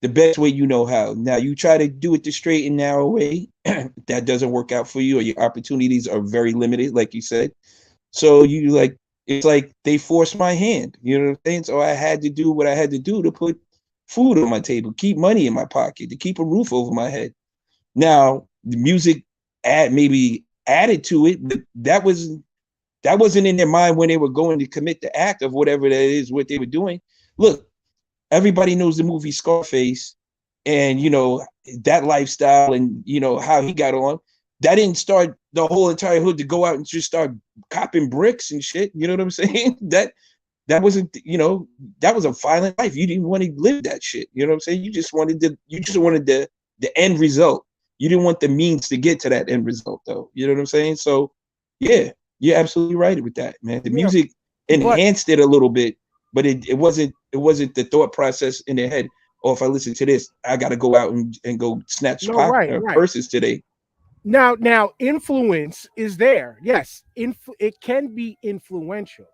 the best way you know how. Now, you try to do it the straight and narrow way, that doesn't work out for you, or your opportunities are very limited, like you said. So it's like they forced my hand, you know what I'm saying? So I had to do what I had to do to put food on my table, keep money in my pocket, to keep a roof over my head. Now, the music maybe added to it, but that wasn't in their mind when they were going to commit the act of whatever that is, what they were doing. Look, everybody knows the movie Scarface, and that lifestyle, and how he got on. that didn't start the whole entire hood to go out and just start copping bricks and shit. You know what I'm saying? That wasn't, that was a violent life. You didn't want to live that shit. You know what I'm saying? You just wanted the end result. You didn't want the means to get to that end result, though. You know what I'm saying? So, yeah, you're absolutely right with that, man. The music enhanced it a little bit, but it wasn't the thought process in their head. Oh, if I listen to this, I got to go out and go snatch purses today. Now, influence is there. Yes, it can be influential,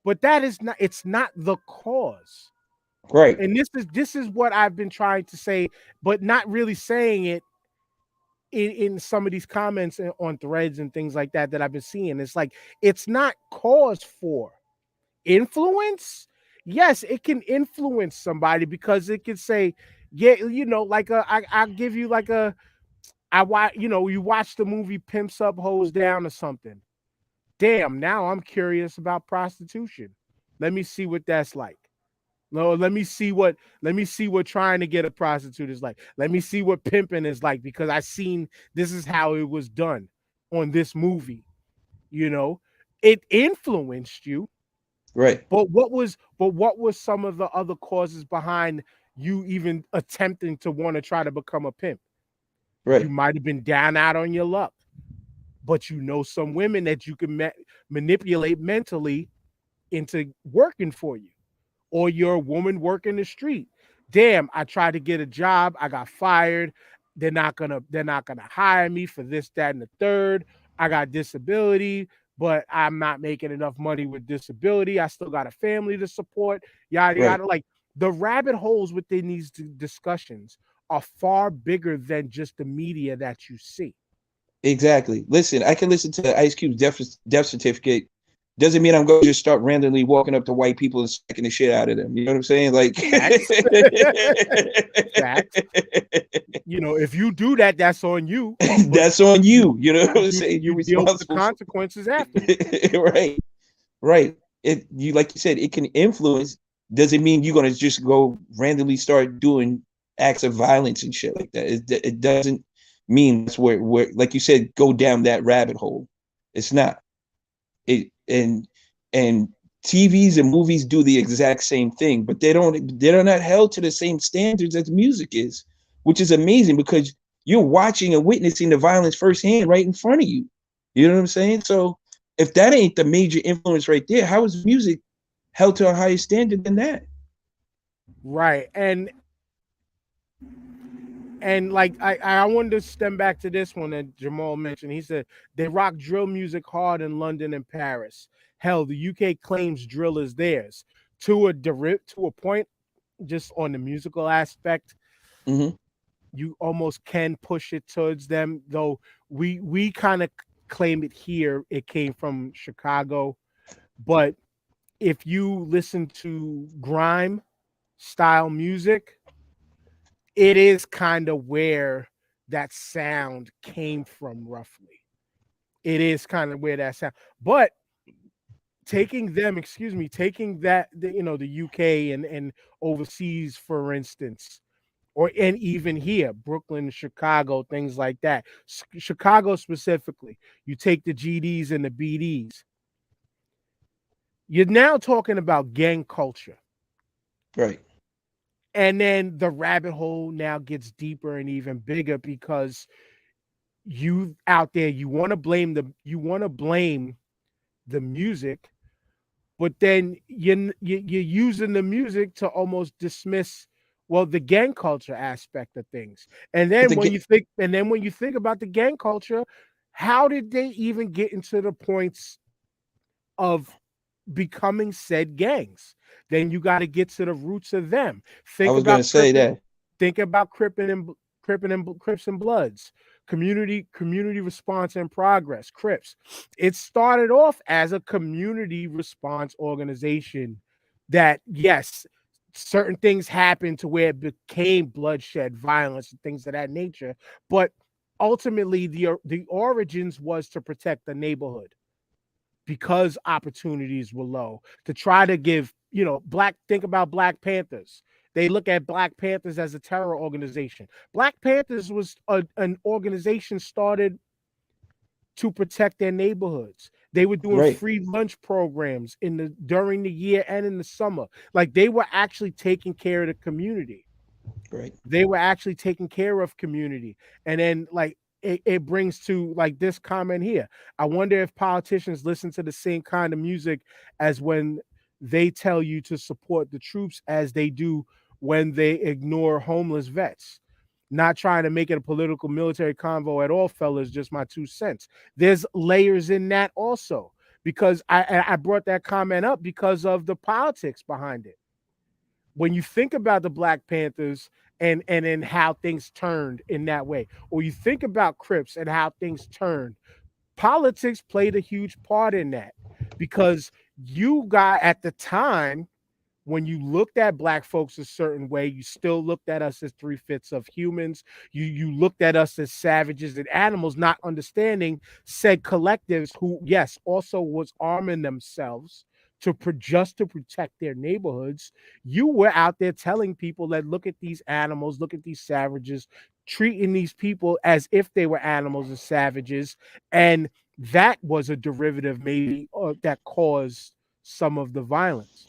but that is not. It's not the cause. Right. And this is what I've been trying to say, but not really saying it in some of these comments on threads and things like that I've been seeing. It's like it's not cause for influence. Yes, it can influence somebody because it can say, yeah, like I'll give you like you watch the movie Pimps Up, Hoes Down or something. Damn, now I'm curious about prostitution. Let me see what that's like. No, let me see what trying to get a prostitute is like. Let me see what pimping is like because I seen this is how it was done on this movie. It influenced you. Right. But what was some of the other causes behind you even attempting to want to try to become a pimp? Right. You might have been down out on your luck, but some women that you can manipulate mentally into working for you, or you're a woman working the street. Damn, I tried to get a job, I got fired. They're not gonna hire me for this, that, and the third. I got disability, but I'm not making enough money with disability. I still got a family to support. Yada yada. Like the rabbit holes within these discussions are far bigger than just the media that you see. Exactly. Listen, I can listen to Ice Cube's death certificate. Doesn't mean I'm going to just start randomly walking up to white people and smacking the shit out of them. You know what I'm saying? Like, Facts. Facts. If you do that, that's on you. That's on you. You know what I'm saying? You're responsible deal with the consequences after. Right. You like you said, it can influence. Doesn't mean you're going to just go randomly start doing acts of violence and shit like that. It doesn't mean that's where like you said, go down that rabbit hole. It's not. And TVs and movies do the exact same thing, but they're not held to the same standards as music is, which is amazing because you're watching and witnessing the violence firsthand right in front of you. You know what I'm saying? So if that ain't the major influence right there, how is music held to a higher standard than that? Right. And like I wanted to stem back to this one that Jamal mentioned. He said they rock drill music hard in London and Paris. Hell, the UK claims drill is theirs. To a point, just on the musical aspect, you almost can push it towards them. Though we kind of claim it here. It came from Chicago, but if you listen to grime style music, it is kind of where that sound came from, roughly. It is kind of where that sound, but taking that, the UK and overseas, for instance, and even here, Brooklyn, Chicago, things like that. Chicago specifically, you take the GDs and the BDs. You're now talking about gang culture. Right. And then the rabbit hole now gets deeper and even bigger because you out there, you want to blame the music, but then you're using the music to almost dismiss the gang culture aspect of things. And then when you think about the gang culture, how did they even get into the points of becoming said gangs? Then you got to get to the roots of them. I was going to say that. Think about Crips and Bloods, community response and progress. Crips. It started off as a community response organization that, yes, certain things happened to where it became bloodshed, violence, and things of that nature. But ultimately, the origins was to protect the neighborhood, because opportunities were low, to try to give, think about Black Panthers. They look at Black Panthers as a terror organization. Black Panthers was an organization started to protect their neighborhoods. They were doing free lunch programs during the year and in the summer. Like, they were actually taking care of the community. Right. They were actually taking care of community. And then, like, it brings to, like, this comment here. I wonder if politicians listen to the same kind of music as when they tell you to support the troops as they do when they ignore homeless vets. Not trying to make it a political military convo at all, fellas, just my 2 cents. There's layers in that also, because I brought that comment up because of the politics behind it. When you think about the Black Panthers and in how things turned in that way, or you think about Crips and how things turned, politics played a huge part in that, because you got, at the time, when you looked at Black folks a certain way, you still looked at us as 3/5 of humans. You looked at us as savages and animals, not understanding said collectives who, yes, also was arming themselves to just to protect their neighborhoods. You were out there telling people that, look at these animals, look at these savages, treating these people as if they were animals and savages. And that was a derivative, maybe, that caused some of the violence.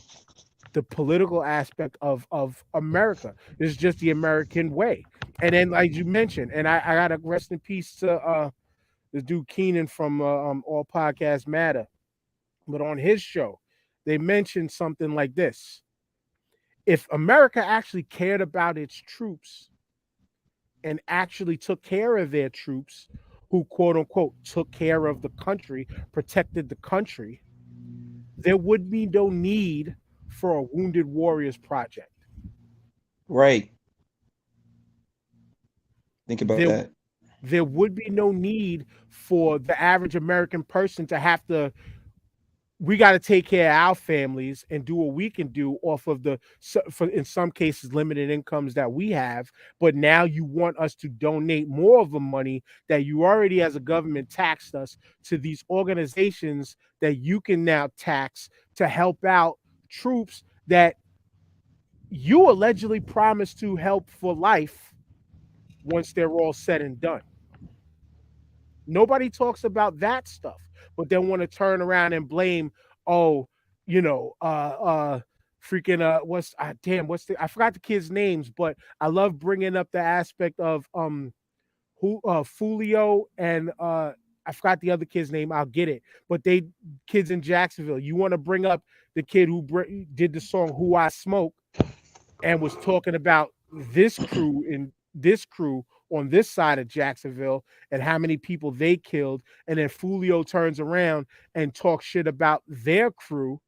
The political aspect of America is just the American way. And then, like you mentioned, and I gotta rest in peace to the dude Keenan from All Podcasts Matter. But on his show, they mentioned something like this: if America actually cared about its troops and actually took care of their troops, who, quote unquote, took care of the country, protected the country, there would be no need for a Wounded Warriors Project. Right. Think about that. There would be no need for the average American person to have to, we got to take care of our families and do what we can do off of in some cases, limited incomes that we have. But now you want us to donate more of the money that you already, as a government, taxed us to these organizations that you can now tax to help out troops that you allegedly promised to help for life once they're all said and done. Nobody talks about that stuff, but they want to turn around and blame, oh, what's I forgot the kids' names, but I love bringing up the aspect of Fulio and I forgot the other kid's name. I'll get it, but they kids in Jacksonville. You want to bring up the kid who did the song "Who I Smoke" and was talking about this crew on this side of Jacksonville and how many people they killed. And then Fulio turns around and talks shit about their crew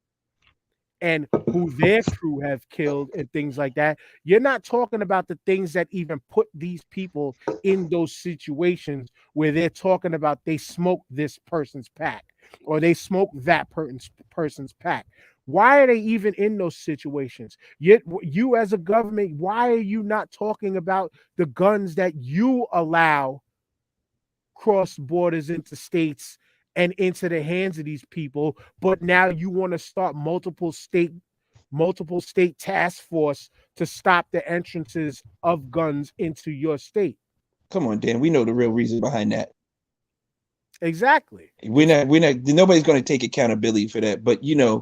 and who their crew have killed and things like that. You're not talking about the things that even put these people in those situations where they're talking about they smoke this person's pack or they smoke that person's pack. Why are they even in those situations? Yet you, as a government, why are you not talking about the guns that you allow cross borders into states and into the hands of these people? But now you want to start multiple state task force to stop the entrances of guns into your state. Come on, Dan. We know the real reason behind that. Exactly. We're not. Nobody's going to take accountability for that. But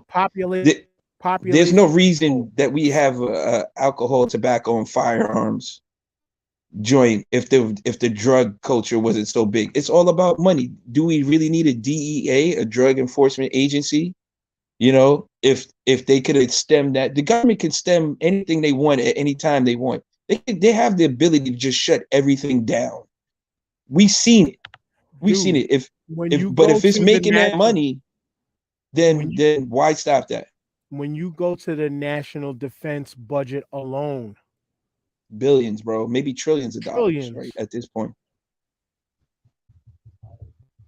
population. There's no reason that we have alcohol, tobacco, and firearms joint if the drug culture wasn't so big. It's all about money. Do we really need a DEA, a drug enforcement agency? If they could stem that, the government can stem anything they want at any time they want. They have the ability to just shut everything down. We've seen it. We've seen it. If it's making that money, then why stop that? When you go to the national defense budget alone, billions, bro, maybe trillions of dollars, right? At this point.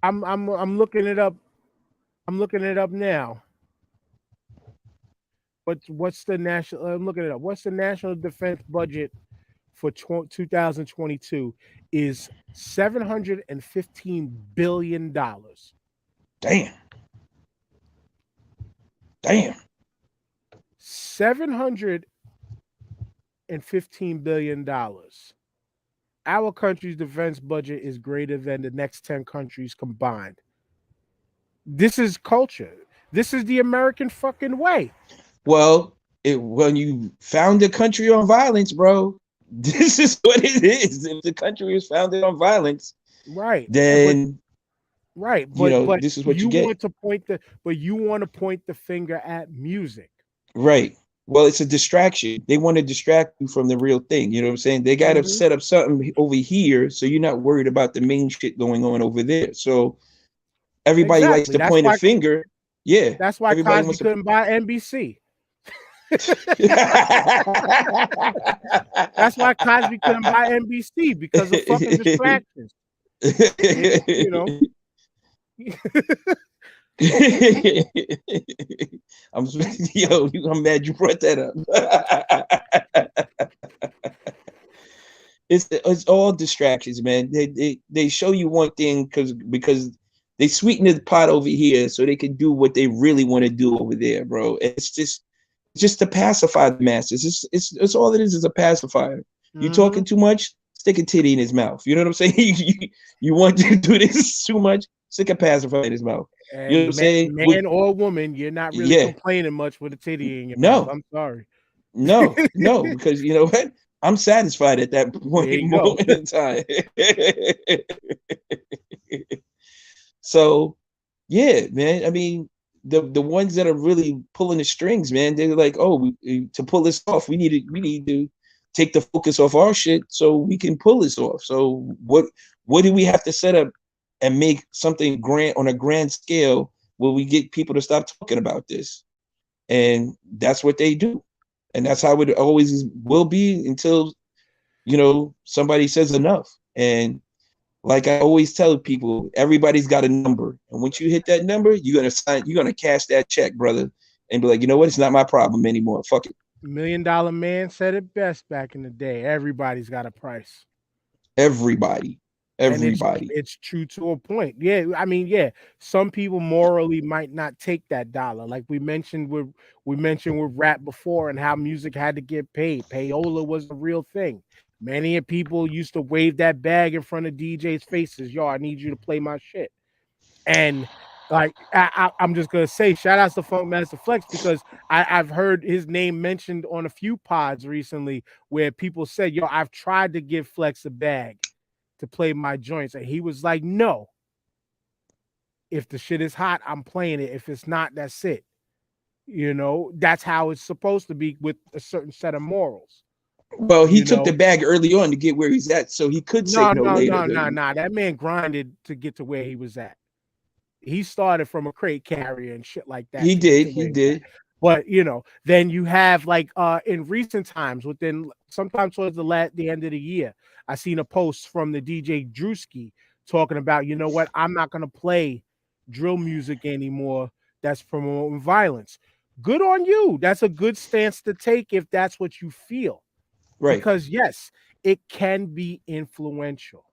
I'm looking it up. I'm looking it up now. What's the national? I'm looking it up. What's the national defense budget for 2022? Is $715 billion. Damn. $715 billion. Our country's defense budget is greater than the next 10 countries combined. This is culture. This is the American fucking way. Well, when you found a country on violence, bro, this is what it is. If the country is founded on violence, right? Then but this is what you get. You want to point the finger at music, right? Well, it's a distraction. They want to distract you from the real thing. You know what I'm saying? They got to set up something over here so you're not worried about the main shit going on over there. So everybody likes to point a finger. Yeah, that's why Cosby couldn't buy NBC. That's why Cosby couldn't buy NBC, because of fucking distractions. You know. I'm mad you brought that up. It's all distractions, man. They show you one thing because they sweeten the pot over here so they can do what they really want to do over there, bro. It's just to pacify the masses. It's all it is a pacifier. You talking too much, stick a titty in his mouth. You know what I'm saying? you want to do this too much, stick a pacifier in his mouth. And you know what I'm saying? Man or woman, you're not really complaining much with a titty in your mouth. I'm sorry. No, because you know what? I'm satisfied at that moment in time. So, yeah, man. I mean, the ones that are really pulling the strings, man, they're like, oh, to pull this off, we need to take the focus off our shit so we can pull this off. So what do we have to set up and make something grand on a grand scale where we get people to stop talking about this? And that's what they do. And that's how it always will be until, somebody says enough. And like I always tell people, everybody's got a number. And once you hit that number, you're going to cash that check, brother, and be like, you know what? It's not my problem anymore. Fuck it. $1 Million Man said it best back in the day. Everybody's got a price. Everybody. It's true to a point. Yeah, I mean, yeah, some people morally might not take that dollar. Like we mentioned with rap before, and how music had to get paid. Payola was a real thing. Many people used to wave that bag in front of DJs' faces. Yo, I need you to play my shit. And like I'm just gonna say, shout outs to Funkmaster Flex, because I've heard his name mentioned on a few pods recently where people said, yo, I've tried to give Flex a bag to play my joints, and he was like, no, if the shit is hot, I'm playing it. If it's not, that's it. That's how it's supposed to be with a certain set of morals. Well, he took the bag early on to get where he's at, so he could say no later. No. That man grinded to get to where he was at. He started from a crate carrier and shit like that. He did. But then you have like in recent times, within sometimes towards the end of the year, I seen a post from the DJ Drewski talking about, you know what, I'm not gonna play drill music anymore that's promoting violence. Good on you. That's a good stance to take if that's what you feel. Right. Because yes, it can be influential.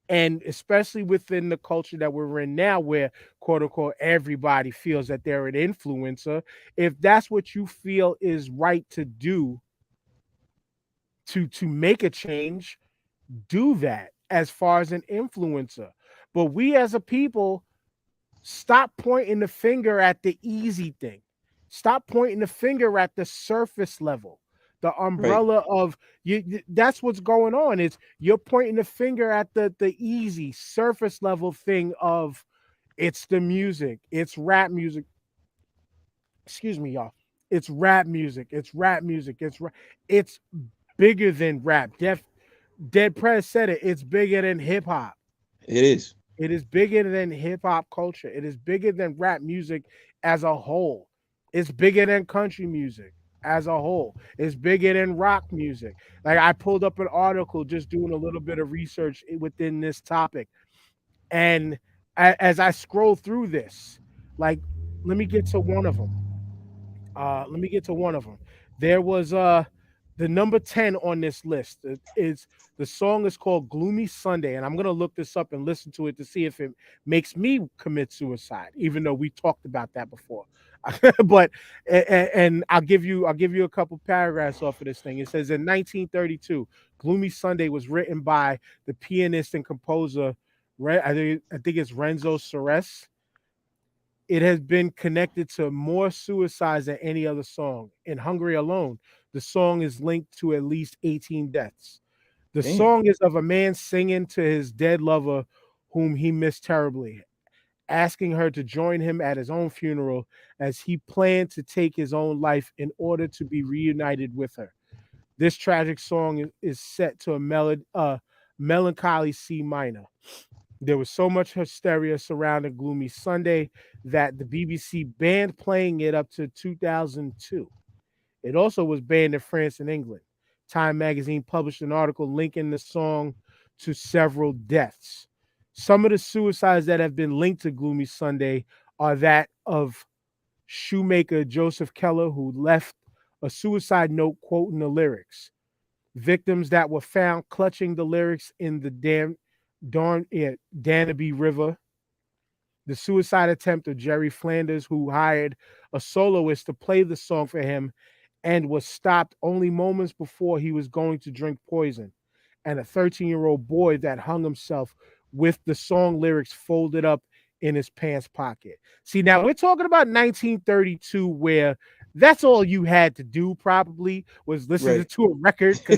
And especially within the culture that we're in now, where quote unquote everybody feels that they're an influencer, if that's what you feel is right to do to make a change, do that as far as an influencer. But we as a people, stop pointing the finger at the easy thing. Stop pointing the finger at the surface level. The umbrella of you, that's what's going on. Is you're pointing the finger at the easy surface level thing of it's the music, it's rap music. Excuse me, y'all. It's rap music. It's bigger than rap. Dead Prez said it. It's bigger than hip hop. It is. It is bigger than hip hop culture. It is bigger than rap music as a whole. It's bigger than country music as a whole. It's bigger than rock music. Like I pulled up an article just doing a little bit of research within this topic. And as I scroll through this, like, let me get to one of them. There was The number 10 on this list is the song is called Gloomy Sunday. And I'm going to look this up and listen to it to see if it makes me commit suicide, even though we talked about that before. But and I'll give you a couple paragraphs off of this thing. It says in 1932, Gloomy Sunday was written by the pianist and composer I think it's Renzo Ceres. It has been connected to more suicides than any other song. In Hungary alone, the song is linked to at least 18 deaths. The song is of a man singing to his dead lover whom he missed terribly, asking her to join him at his own funeral as he planned to take his own life in order to be reunited with her. This tragic song is set to a melancholy C minor. There was so much hysteria surrounding Gloomy Sunday that the BBC banned playing it up to 2002. It also was banned in France and England. Time magazine published an article linking the song to several deaths. Some of the suicides that have been linked to Gloomy Sunday are that of shoemaker Joseph Keller, who left a suicide note quoting the lyrics. Victims that were found clutching the lyrics in the Danube River. The suicide attempt of Jerry Flanders, who hired a soloist to play the song for him and was stopped only moments before he was going to drink poison. And a 13-year-old boy that hung himself with the song lyrics folded up in his pants pocket. See, now we're talking about 1932, where that's all you had to do probably was listen to a record and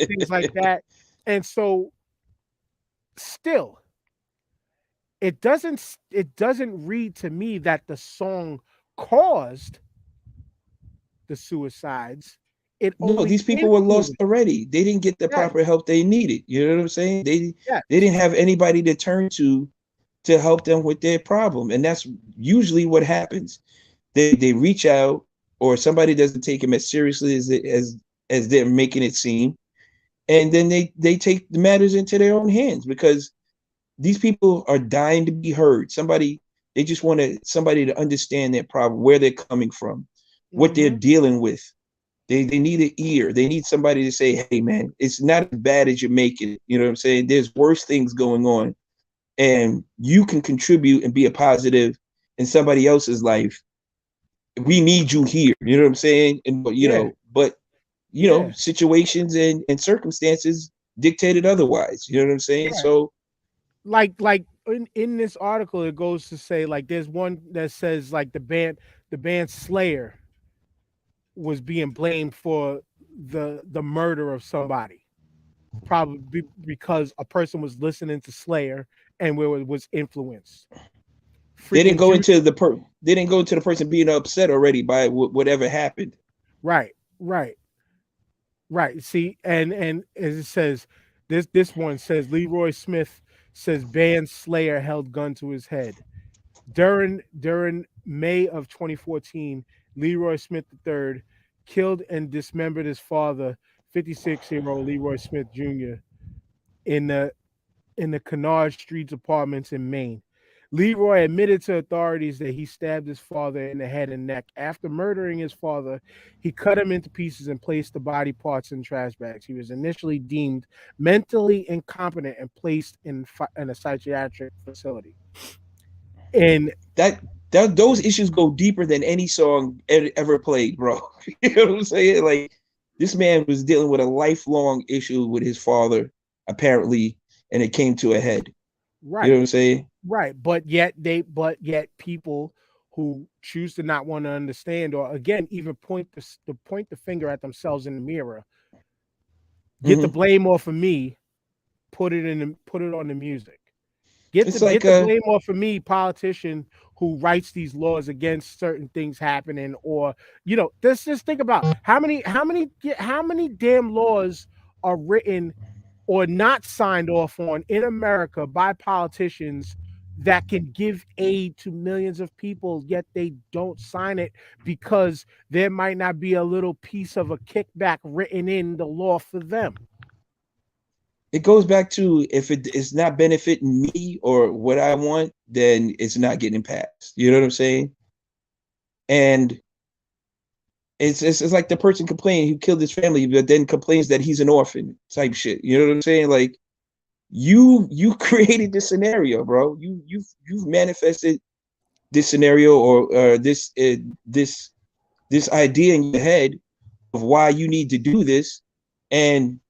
things like that. And so still, it doesn't read to me that the song caused the suicides. These people were lost already. They didn't get the proper help they needed. You know what I'm saying? They didn't have anybody to turn to help them with their problem. And that's usually what happens. They reach out, or somebody doesn't take them as seriously as they're making it seem. And then they take the matters into their own hands, because these people are dying to be heard. They just want somebody to understand their problem, where they're coming from, what they're dealing with. They need an ear. They need somebody to say, hey, man, it's not as bad as you make it. You know what I'm saying? There's worse things going on. And you can contribute and be a positive in somebody else's life. We need you here. You know what I'm saying? And but situations and circumstances dictated otherwise. You know what I'm saying? Yeah. So like in this article, it goes to say, like, there's one that says, like, the band Slayer was being blamed for the murder of somebody, probably because a person was listening to Slayer and where it was influenced. They didn't go into the person being upset already by whatever happened. Right. See, and as it says, this one says Leroy Smith says band Slayer held gun to his head. During May of 2014, Leroy Smith III killed and dismembered his father, 56-year-old Leroy Smith Jr., in the Kennard Streets apartments in Maine. Leroy admitted to authorities that he stabbed his father in the head and neck. After murdering his father, he cut him into pieces and placed the body parts in trash bags. He was initially deemed mentally incompetent and placed in a psychiatric facility. And those issues go deeper than any song ever played, bro. You know what I'm saying? Like, this man was dealing with a lifelong issue with his father, apparently, and it came to a head. Right. You know what I'm saying? Right. But yet people who choose to not want to understand, or again, even point the finger at themselves in the mirror, get the blame off of me, put it on the music. Get the blame off of me, politician who writes these laws against certain things happening, or let's just think about how many damn laws are written or not signed off on in America by politicians that can give aid to millions of people, yet they don't sign it because there might not be a little piece of a kickback written in the law for them. It goes back to, if it's not benefiting me or what I want, then it's not getting passed. You know what I'm saying? And It's like the person complaining who killed his family, but then complains that he's an orphan type shit. You know what I'm saying? Like you created this scenario, bro. You've manifested this scenario or this this idea in your head of why you need to do this, and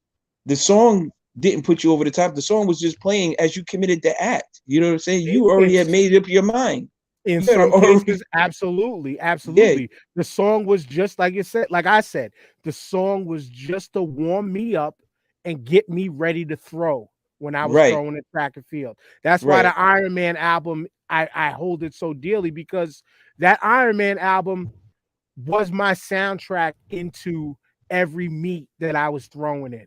the song didn't put you over the top. The song was just playing as you committed the act. You know what I'm saying? You already had made up your mind. In some cases, absolutely. Yeah. The song was just like I said, the song was just to warm me up and get me ready to throw when I was throwing the track and field. That's why the Iron Man album, I hold it so dearly, because that Iron Man album was my soundtrack into every meet that I was throwing in.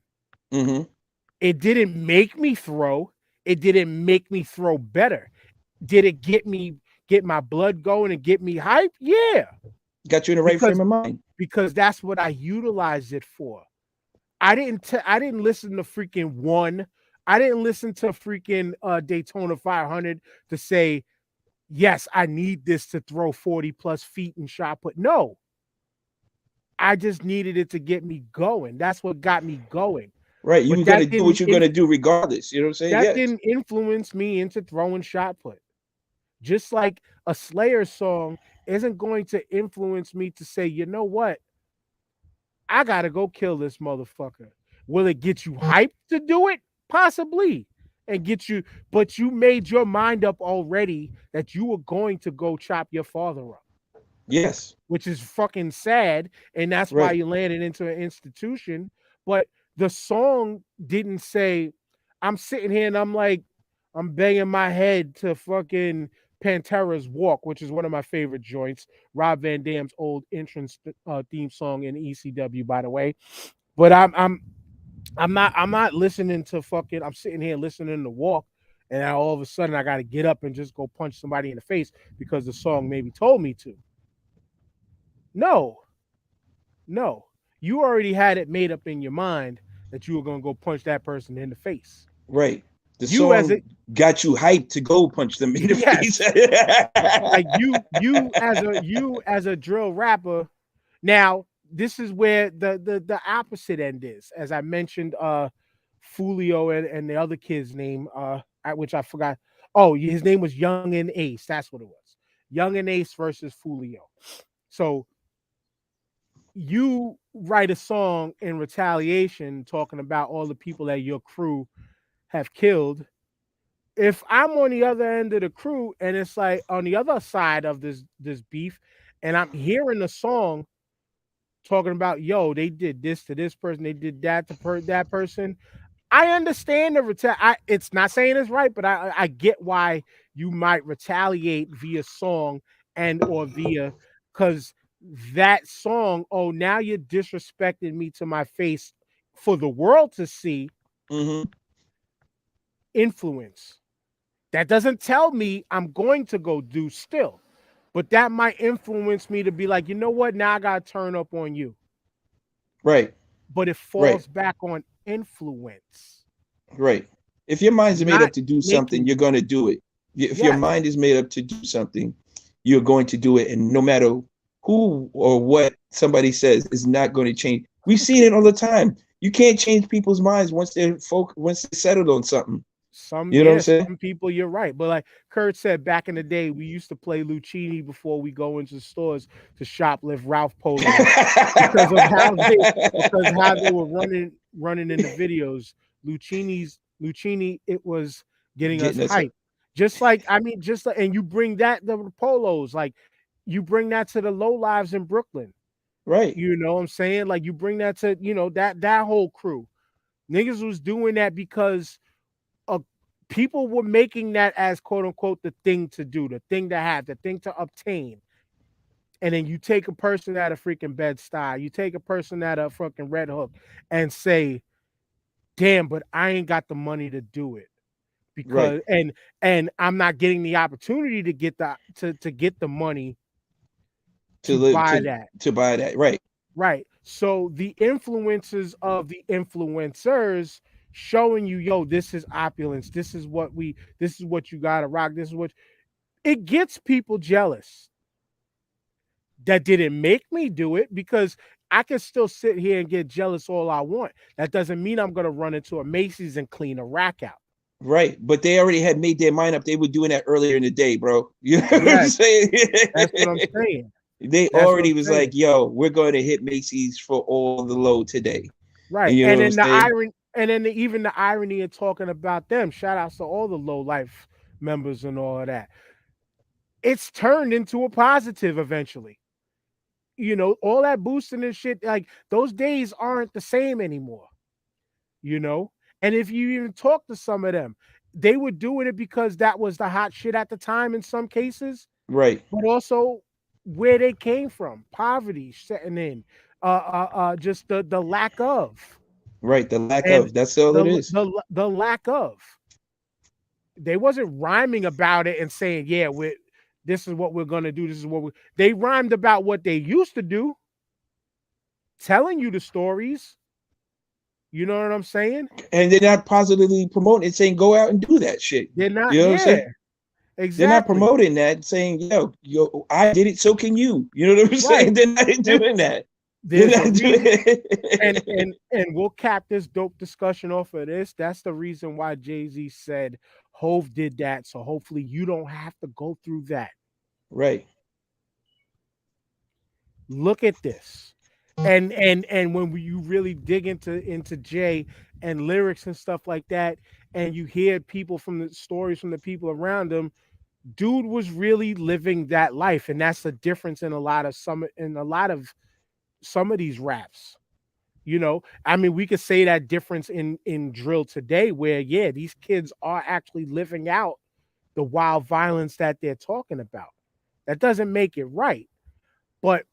Mm-hmm. It didn't make me throw. It didn't make me throw better. Did it get my blood going and get me hype? Yeah. Got you in the right frame of mind. Because that's what I utilized it for. I didn't listen to freaking One. I didn't listen to freaking Daytona 500 to say, yes, I need this to throw 40 plus feet and shot put. No. I just needed it to get me going. That's what got me going. Right. You were going to do what you're going to do regardless. You know what I'm saying? That didn't influence me into throwing shot put. Just like a Slayer song isn't going to influence me to say, you know what? I got to go kill this motherfucker. Will it get you hyped to do it? Possibly. And get you, but you made your mind up already that you were going to go chop your father up. Yes. Which is fucking sad. And that's why you landed into an institution. But the song didn't say, I'm sitting here and I'm banging my head to fucking Pantera's Walk, which is one of my favorite joints. Rob Van Dam's old entrance theme song in ECW, by the way. But I'm not listening to fucking. I'm sitting here listening to Walk, and now all of a sudden I got to get up and just go punch somebody in the face because the song maybe told me to. No. You already had it made up in your mind that you were going to go punch that person in the face. Right. The song got you hyped to go punch them in the face. Like you as a drill rapper. Now, this is where the opposite end is. As I mentioned, Fulio and the other kid's name, which I forgot. Oh, his name was Young and Ace. That's what it was. Young and Ace versus Fulio. So you write a song in retaliation talking about all the people that your crew have killed. If I'm on the other end of the crew and it's like on the other side of this beef, and I'm hearing a song talking about, yo, they did this to this person, they did that to that person, I understand the it's not saying it's right, but I get why you might retaliate via song and or via, because that song, oh, now you're disrespecting me to my face for the world to see. Mm-hmm. Influence. That doesn't tell me I'm going to go do still, but that might influence me to be like, you know what? Now I got to turn up on you. Right. But it falls back on influence. Right. If your mind's made up to do something, you're going to do it. If your mind is made up to do something, you're going to do it. And no matter who or what somebody says is not going to change. We've seen it all the time. You can't change people's minds once they're settled on something. You know what I'm saying? Some people, you're right. But like Kurt said, back in the day, we used to play Lucchini before we go into stores to shoplift Ralph Polo because of how they were running in the videos. Lucchini, it was getting us hype. And you bring that the polos, like you bring that to the low lives in Brooklyn. Right. You know what I'm saying? Like you bring that to, that whole crew. Niggas was doing that because people were making that as quote unquote the thing to do, the thing to have, the thing to obtain. And then you take a person at a freaking Bed-Stuy, you take a person at a fucking Red Hook and say, damn, but I ain't got the money to do it. Because and I'm not getting the opportunity to get the money to buy that. Right. So the influences of the influencers showing you, yo, this is opulence. This is what you gotta rock. This is what it gets people jealous. That didn't make me do it, because I can still sit here and get jealous all I want. That doesn't mean I'm going to run into a Macy's and clean a rack out. Right. But they already had made their mind up. They were doing that earlier in the day, bro. You know what I'm Yes, saying? that's what I'm saying. They That's what already I'm was saying. like, yo, we're going to hit Macy's for all the low today. Right. You know And what then I'm the saying? irony, and then even the irony of talking about them, shout outs to all the low life members and all of that. It's turned into a positive eventually. You know, all that boosting and shit, like those days aren't the same anymore. You know, and if you even talk to some of them, they were doing it because that was the hot shit at the time in some cases, Right. but also where they came from, poverty setting in, just the lack of, Right. The lack and of, that's all it is. the lack of. They wasn't rhyming about it and saying, "Yeah, this is what we're gonna do. This is what we." They rhymed about what they used to do, telling you the stories. You know what I'm saying? And they're not positively promoting it, saying go out and do that shit. They're not. You know what I'm Yeah, saying? They're not exactly. promoting that, saying, yo, I did it, so can you. You know what I'm Right. saying? They're not doing that. They're There's a not doing reason, it. and we'll cap this dope discussion off of this. That's the reason why Jay-Z said Hove did that. So hopefully you don't have to go through that. Right. Look at this. And when you really dig into Jay and lyrics and stuff like that, and you hear people from the stories from the people around him, dude was really living that life. And that's the difference in a lot of some of these raps. You know, I mean, we could say that difference in drill today, where yeah, these kids are actually living out the wild violence that they're talking about. That doesn't make it right, but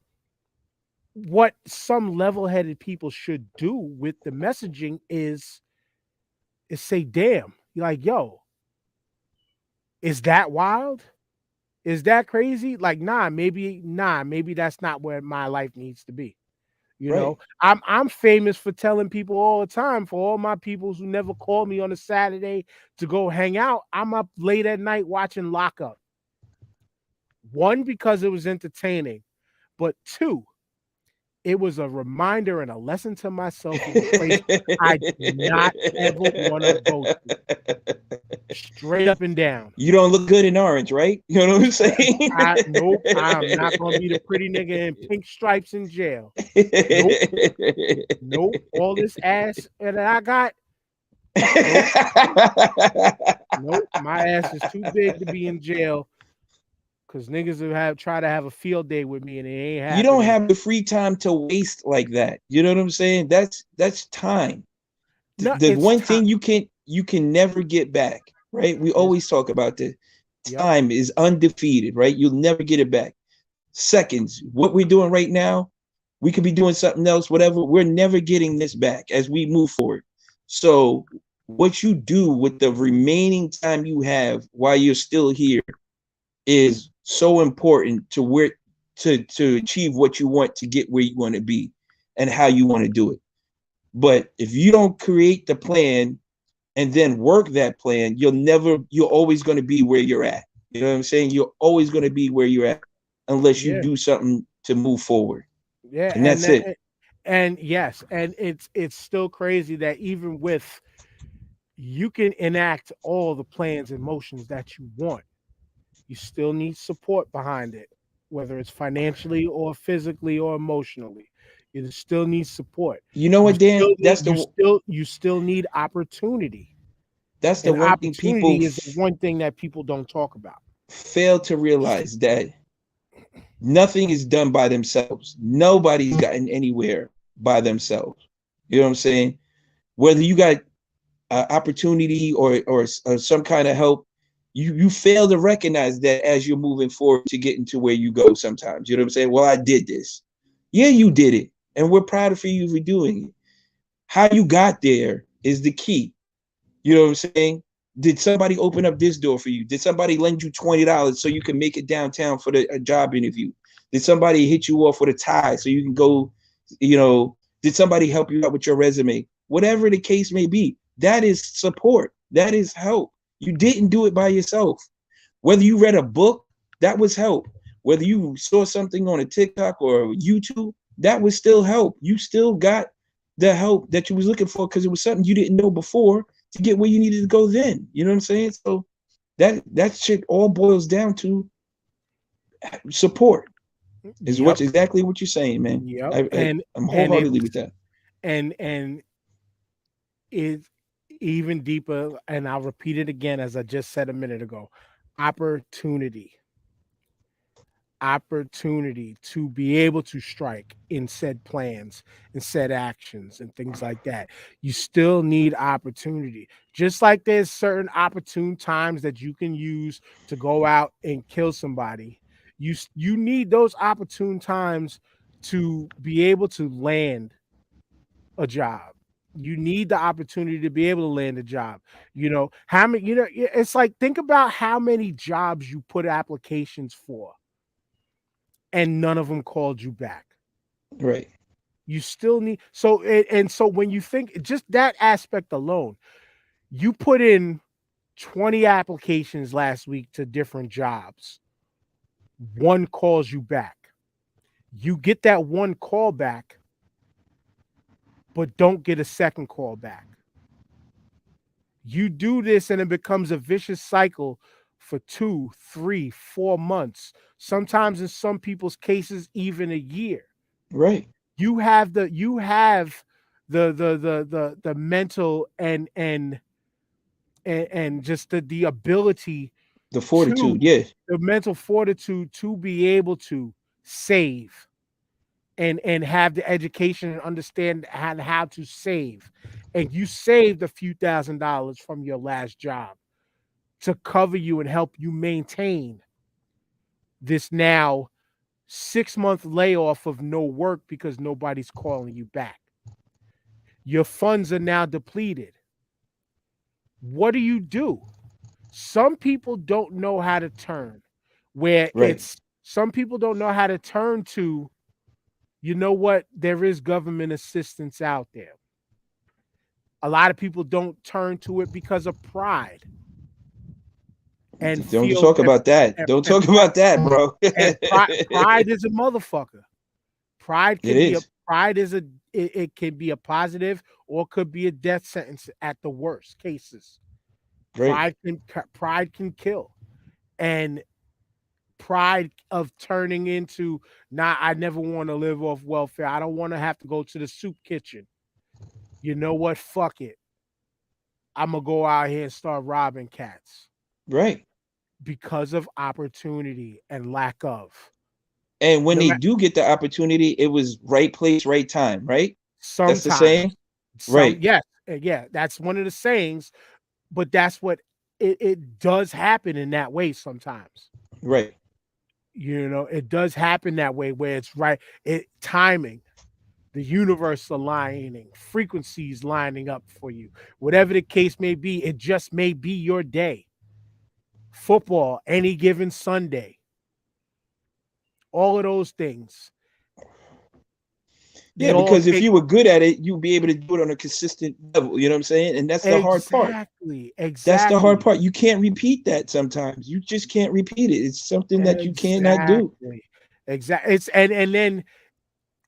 what some level-headed people should do with the messaging is say, damn, you're like, yo, is that wild? Is that crazy? Like, maybe that's not where my life needs to be. You Right. know, I'm famous for telling people all the time, for all my peoples who never call me on a Saturday to go hang out, I'm up late at night watching Lockup. One, because it was entertaining, but two, it was a reminder and a lesson to myself of a place I do not ever want to go to. Straight up and down. You don't look good in orange, right? You know what I'm saying? Nope, I'm not going to be the pretty nigga in pink stripes in jail. Nope. Nope. All this ass that I got. Nope. My ass is too big to be in jail. Because niggas have try to have a field day with me and it ain't happening. You don't have the free time to waste like that. You know what I'm saying? That's time. No, the one thing you can never get back, right? We always talk about this. Time is undefeated, right? You'll never get it back. Seconds. What we're doing right now, we could be doing something else, whatever. We're never getting this back as we move forward. So what you do with the remaining time you have while you're still here is so important to achieve what you want, to get where you want to be and how you want to do it. But if you don't create the plan and then work that plan, you're always going to be where you're at. You know what I'm saying? You're always going to be where you're at unless you do something to move forward. Yeah. And that's it. And yes, and it's still crazy that even with, you can enact all the plans and motions that you want, you still need support behind it, whether it's financially or physically or emotionally. You still need support. You know what, Dan? You still need opportunity. That's the one thing people is the one thing that people don't talk about. Fail to realize that nothing is done by themselves. Nobody's gotten anywhere by themselves. You know what I'm saying? Whether you got opportunity or some kind of help, you fail to recognize that as you're moving forward to getting to where you go sometimes. You know what I'm saying? Well, I did this. Yeah, you did it. And we're proud of you for doing it. How you got there is the key. You know what I'm saying? Did somebody open up this door for you? Did somebody lend you $20 so you can make it downtown for a job interview? Did somebody hit you off with a tie so you can go, did somebody help you out with your resume? Whatever the case may be, that is support. That is help. You didn't do it by yourself. Whether you read a book, that was help. whether you saw something on a TikTok or YouTube, that would still help. You still got the help that you was looking for because it was something you didn't know before to get where you needed to go then. You know what I'm saying? So that shit all boils down to support. Is what exactly what you're saying, man. Yep. I'm wholeheartedly with that. And it's even deeper, and I'll repeat it again as I just said a minute ago. Opportunity to be able to strike in said plans and said actions and things like that. You still need opportunity. Just like there's certain opportune times that you can use to go out and kill somebody. You need those opportune times to be able to land a job. You need the opportunity to be able to land a job. You know, how many, it's like, think about how many jobs you put applications for and none of them called you back. Right. You still need, so when you think just that aspect alone, you put in 20 applications last week to different jobs. One calls you back. You get that one call back, but don't get a second call back. You do this and it becomes a vicious cycle for 2, 3, 4 months. Sometimes in some people's cases, even a year. Right. You have the mental and just the ability, the fortitude, the mental fortitude to be able to save and have the education and understand how to save. And you saved a few $1,000s from your last job to cover you and help you maintain this now 6-month layoff of no work because nobody's calling you back. Your funds are now depleted. What do? Some people don't know how to turn where some people don't know how to turn to, you know what, there is government assistance out there. A lot of people don't turn to it because of pride. And don't talk about that. Don't talk about that, bro. And pride is a motherfucker. Pride can it can be a positive or could be a death sentence at the worst cases. Pride can kill. And pride of turning into, I never want to live off welfare. I don't want to have to go to the soup kitchen. You know what? Fuck it. I'm going to go out here and start robbing cats. Right. Because of opportunity and lack of. And when they do get the opportunity, it was right place, right time, right? Sometimes. That's the saying? Right. Yes. Yeah. That's one of the sayings, but that's what it does happen in that way sometimes. Right. You know, it does happen that way where it's right. Timing. The universe aligning, frequencies lining up for you. Whatever the case may be, it just may be your day. Football, any given Sunday. All of those things. Yeah, because if you were good at it, you'd be able to do it on a consistent level. You know what I'm saying? And that's the hard part. Exactly. That's the hard part. You can't repeat that sometimes. You just can't repeat it. It's something that you cannot do. Exactly. It's and then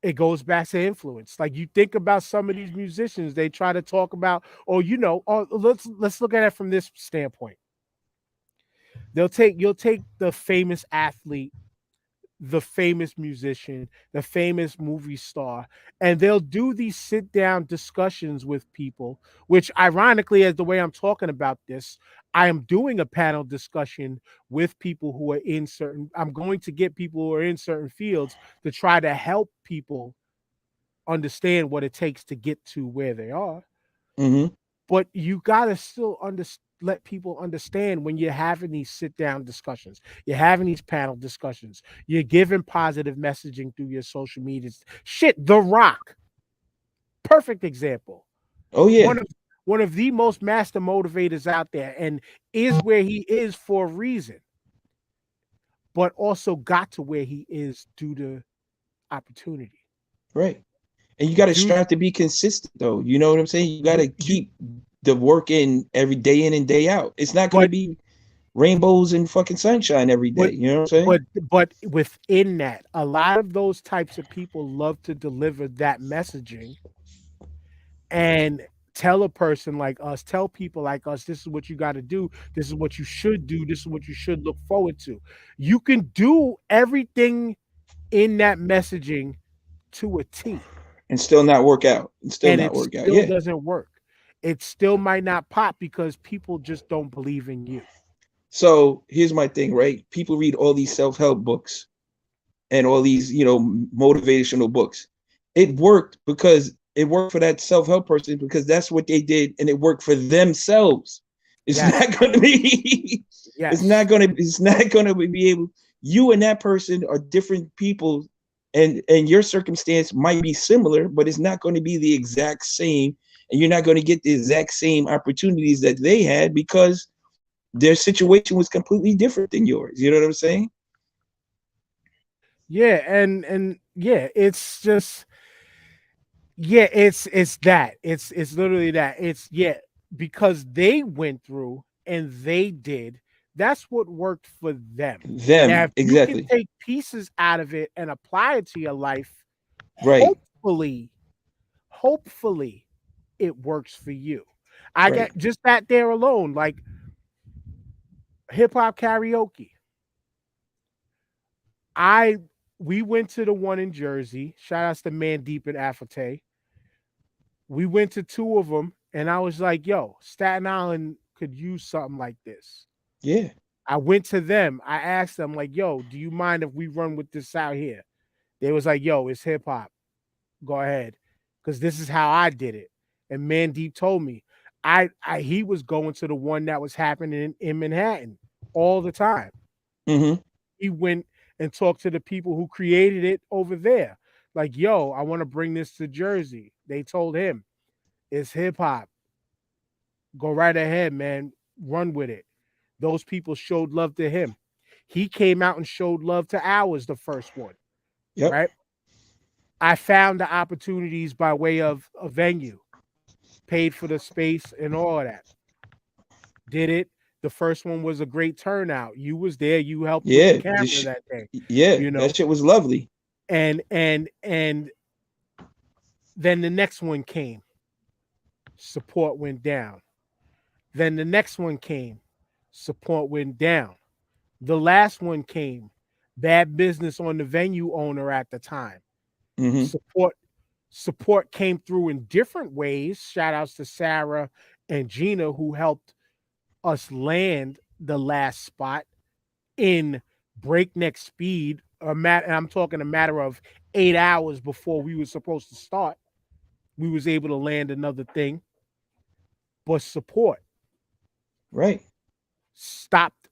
it goes back to influence. Like you think about some of these musicians, they try to talk about, let's look at it from this standpoint. You'll take the famous athlete, the famous musician, the famous movie star, and they'll do these sit-down discussions with people, which ironically, as the way I'm talking about this, I am doing a panel discussion with people who are I'm going to get people who are in certain fields to try to help people understand what it takes to get to where they are. Mm-hmm. But you got to still let people understand when you're having these sit-down discussions, you're having these panel discussions, you're giving positive messaging through your social medias. Shit, The Rock, perfect example. Oh yeah, one of the most master motivators out there, and is where he is for a reason, but also got to where he is due to opportunity. Right. And you got to strive to be consistent, though. You know what I'm saying? You got to keep the work in every day in and day out. It's not going to be rainbows and fucking sunshine every day. But You know what I'm saying? but within that, a lot of those types of people love to deliver that messaging and tell a person like us, tell people like us, this is what you got to do, this is what you should do, this is what you should look forward to. You can do everything in that messaging to a T, And still not work out. And still and not it work out. still Yeah. doesn't work. It still might not pop because people just don't believe in you. So here's my thing, right? People read all these self-help books and all these, motivational books. It worked because it worked for that self-help person because that's what they did and it worked for themselves. It's Yes, not going to be yes, it's not going to be able, you and that person are different people, and your circumstance might be similar, but it's not going to be the exact same, and you're not going to get the exact same opportunities that they had because their situation was completely different than yours. You know what I'm saying? yeah, and yeah, it's just yeah, it's that. It's literally that. It's yeah, because they went through and they did. That's what worked for them. Now, Them, if you can exactly. take pieces out of it and apply it to your life, Right, hopefully, hopefully it works for you. I right. get just that there alone, like hip hop karaoke. I we went to the one in Jersey. Shout outs to Mandeep and Afate. We went to two of them, and I was like, "Yo, Staten Island could use something like this." Yeah. I went to them. I asked them, like, "Yo, do you mind if we run with this out here?" They was like, "Yo, it's hip hop. Go ahead," because this is how I did it. And Mandeep told me, he was going to the one that was happening in Manhattan all the time. Mm-hmm. He went and talked to the people who created it over there. Like, yo, I want to bring this to Jersey. They told him it's hip hop. Go right ahead, man. Run with it. Those people showed love to him. He came out and showed love to ours, the first one, Yep. right? I found the opportunities by way of a venue, paid for the space and all of that. Did it. The first one was a great turnout. You was there. You helped with the Yeah. camera that day, Yeah. you That know. shit was lovely. And then the next one came. Support went down. Then the next one came. Support went down. The last one came. Bad business on the venue owner at the time. Mm-hmm. Support came through in different ways. Shout outs to Sarah and Gina who helped us land the last spot in breakneck speed. And I'm talking a matter of 8 hours before we were supposed to start. We was able to land another thing. But support Right. stopped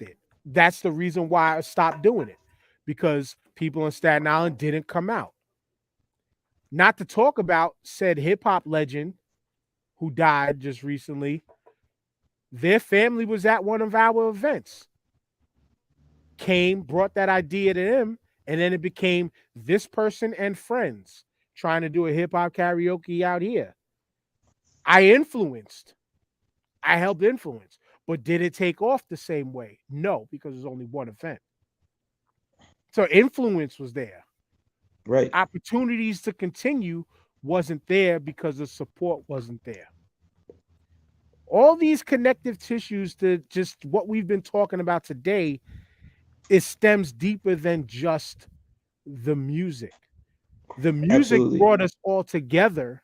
it. That's the reason why I stopped doing it, because people in Staten Island didn't come out. Not to talk about said hip hop legend who died just recently. Their family was at one of our events. Came, brought that idea to them, and then it became this person and friends trying to do a hip hop karaoke out here. I helped influence, but did it take off the same way? No, because there's only one event. So influence was there. Right. Opportunities to continue wasn't there because the support wasn't there. All these connective tissues to just what we've been talking about today, it stems deeper than just the music. The music Absolutely. brought us all together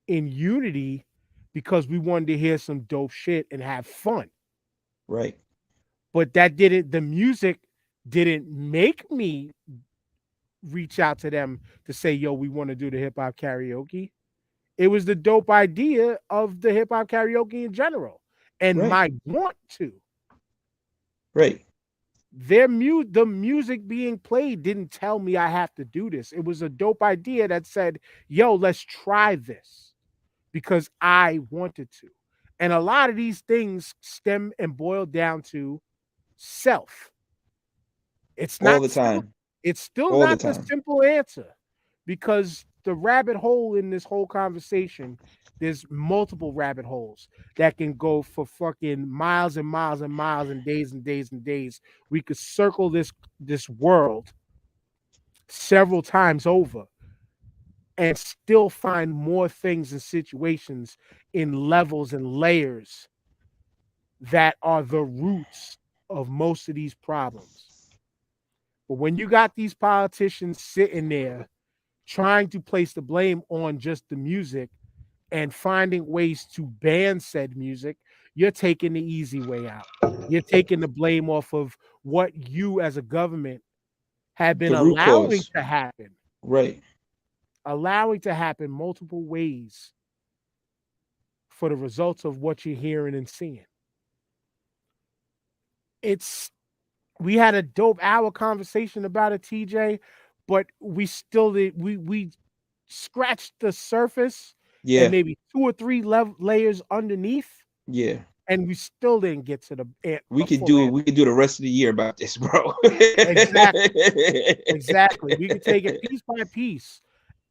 in unity because we wanted to hear some dope shit and have fun. Right. But the music didn't make me reach out to them to say, yo, we want to do the hip hop karaoke. It was the dope idea of the hip hop karaoke in general and Right. my want to. Right. The music being played didn't tell me I have to do this. It was a dope idea that said, yo, let's try this because I wanted to. And a lot of these things stem and boil down to self. It's All not the still time. it's still All the not the time. simple answer because the rabbit hole in this whole conversation, there's multiple rabbit holes that can go for fucking miles and miles and miles and days and days and days. We could circle this world several times over and still find more things and situations in levels and layers that are the roots of most of these problems. But when you got these politicians sitting there trying to place the blame on just the music and finding ways to ban said music, you're taking the easy way out. You're taking the blame off of what you as a government have been the root allowing cause. to happen. Right. Allowing to happen multiple ways for the results of what you're hearing and seeing. We had a dope hour conversation about it, TJ, but we still did we scratched the surface and maybe 2 or 3 layers underneath. Yeah. And we still didn't get to the we could do the rest of the year about this, bro. Exactly. We could take it piece by piece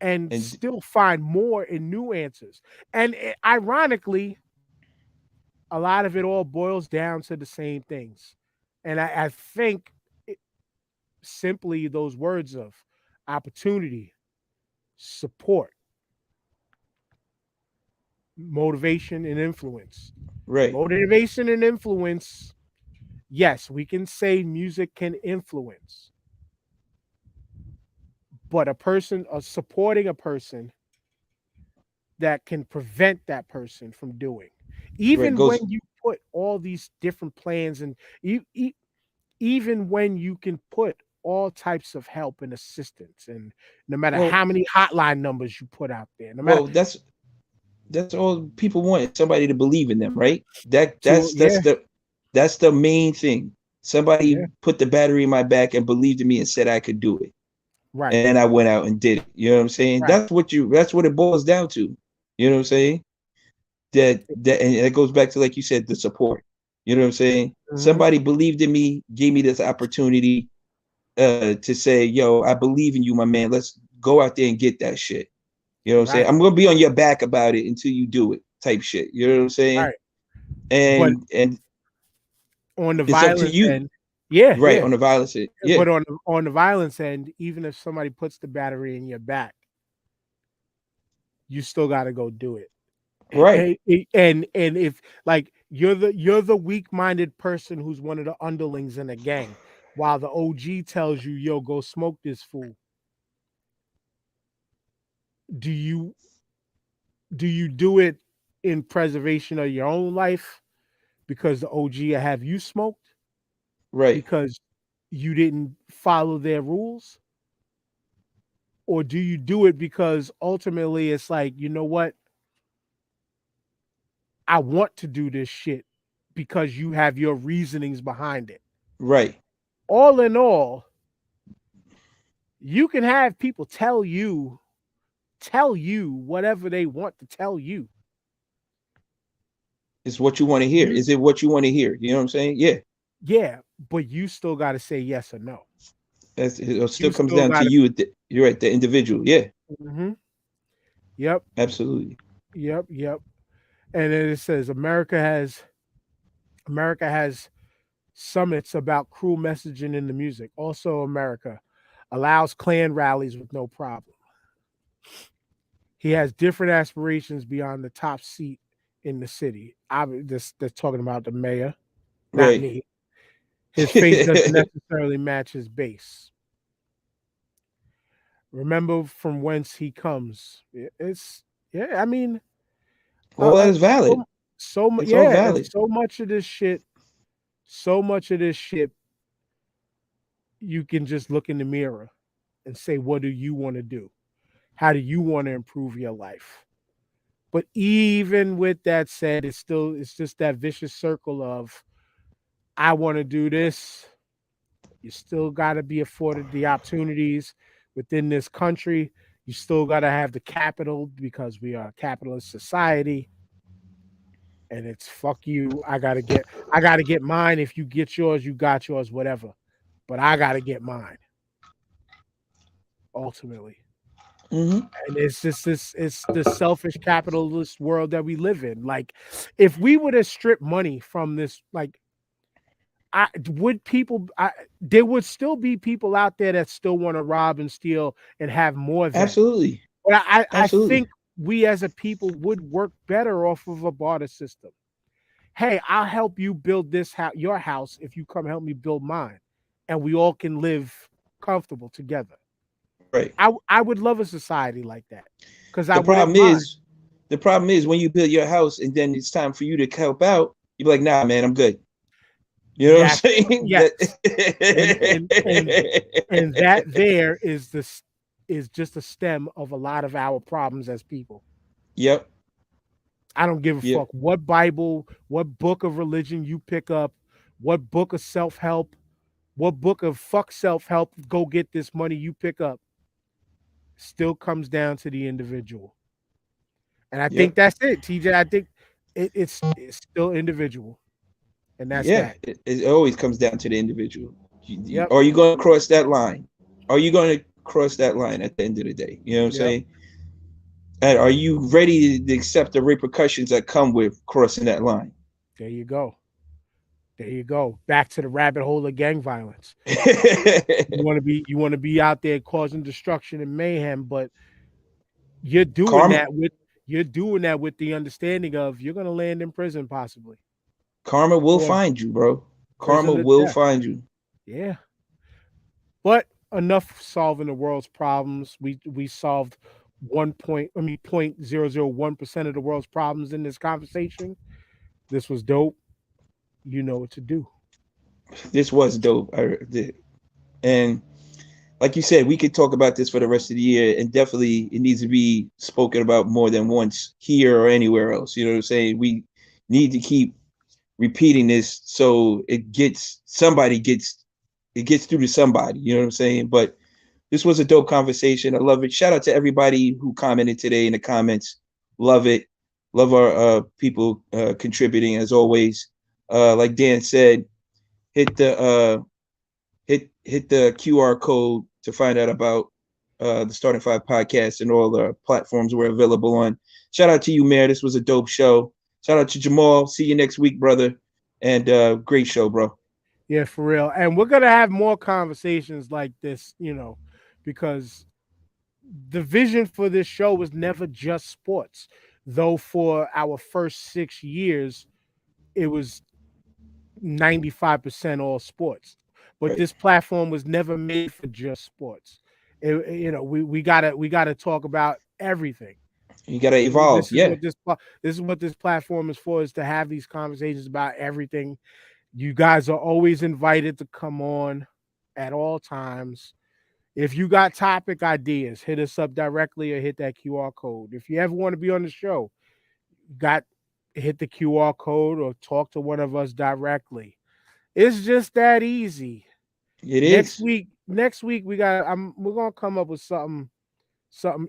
and still find more and new answers. And ironically, a lot of it all boils down to the same things. And I think simply those words of opportunity, support, motivation, and influence. Right. Motivation and influence. Yes, we can say music can influence. But supporting a person that can prevent that person from doing. Even when you put all these different plans and even when you can put all types of help and assistance, and no matter how many hotline numbers you put out there, no matter that's all people want, somebody to believe in them, right? That's the main thing. Somebody put the battery in my back and believed in me and said I could do it. Right. And then I went out and did it. You know what I'm saying? Right. That's what it boils down to. You know what I'm saying? That and it goes back to, like you said, the support. You know what I'm saying? Mm-hmm. Somebody believed in me, gave me this opportunity to say, yo, I believe in you, my man. Let's go out there and get that shit. You know what I'm saying? I'm gonna be on your back about it until you do it, type shit. You know what I'm saying? Right. And on the violence end, on the violence end, But on the violence end, even if somebody puts the battery in your back, you still got to go do it. Right. And if like you're the weak-minded person who's one of the underlings in a gang, while the OG tells you, yo, go smoke this fool. Do you do it in preservation of your own life because the OG have you smoked? Right. Because you didn't follow their rules? Or do you do it because ultimately it's like, you know what? I want to do this shit because you have your reasonings behind it. Right. All in all, you can have people tell you whatever they want to tell you. It's what you want to hear. Is it what you want to hear? You know what I'm saying? Yeah. Yeah, but you still got to say yes or no. It still comes down to you. You're right, the individual. Yeah. Mm-hmm. Yep. Absolutely. Yep. And then it says America has summits about cruel messaging in the music. Also, America allows Klan rallies with no problem. He has different aspirations beyond the top seat in the city. They're talking about the mayor, not me. His face doesn't necessarily match his base. Remember from whence he comes. It's I mean, that's valid. So much of this shit. You can just look in the mirror and say, what do you want to do? How do you want to improve your life? But even with that said, it's just that vicious circle of, I want to do this. You still got to be afforded the opportunities within this country. You still got to have the capital because we are a capitalist society. And it's fuck you. I gotta get mine. If you get yours, you got yours, whatever. But I gotta get mine. Ultimately. And it's just it's the selfish capitalist world that we live in. Like, if we were to strip money from this, like, there would still be people out there that still want to rob and steal and have more than. Absolutely. But I think we as a people would work better off of a barter system. Hey, I'll help you build your house if you come help me build mine, and we all can live comfortable together. Right. I would love a society like that, because the problem is when you build your house and then it's time for you to help out, you're like, nah, man, I'm good. You know what I'm saying? Yes. and that there is just a stem of a lot of our problems as people. Yep. I don't give a fuck what Bible, what book of religion you pick up, what book of self-help, what book of fuck self-help, go get this money you pick up. Still comes down to the individual. And I think that's it, TJ. I think it's still individual. And that's that. It always comes down to the individual. Are you going to cross that line? Are you going to cross that line at the end of the day? You know what I'm saying? And are you ready to accept the repercussions that come with crossing that line? There you go. There you go. Back to the rabbit hole of gang violence. You want to be out there causing destruction and mayhem, but you're doing that with the understanding of you're going to land in prison possibly. Karma will find you, bro. Karma will find you. Yeah. But enough solving the world's problems. We solved 0.001% of the world's problems in this conversation. This was dope. You know what to do. This was dope. And like you said, we could talk about this for the rest of the year, and definitely it needs to be spoken about more than once here or anywhere else. You know what I'm saying? We need to keep repeating this so it gets through to somebody. You know what I'm saying? But this was a dope conversation. I love it. Shout out to everybody who commented today in the comments. Love it. Love our people contributing as always. Like Dan said, hit the QR code to find out about the Starting Five podcast and all the platforms we're available on. Shout out to you, Mayor. This was a dope show. Shout out to Jamal. See you next week, brother. And great show, bro. Yeah, for real. And we're gonna have more conversations like this, because the vision for this show was never just sports. Though for our first 6 years, it was 95% all sports. But this platform was never made for just sports. We gotta talk about everything. You gotta evolve. This is what this platform is for, is to have these conversations about everything. You guys are always invited to come on at all times. If you got topic ideas, hit us up directly or hit that QR code. If you ever want to be on the show, hit the QR code or talk to one of us directly. It's just that easy. Next week we're gonna come up with something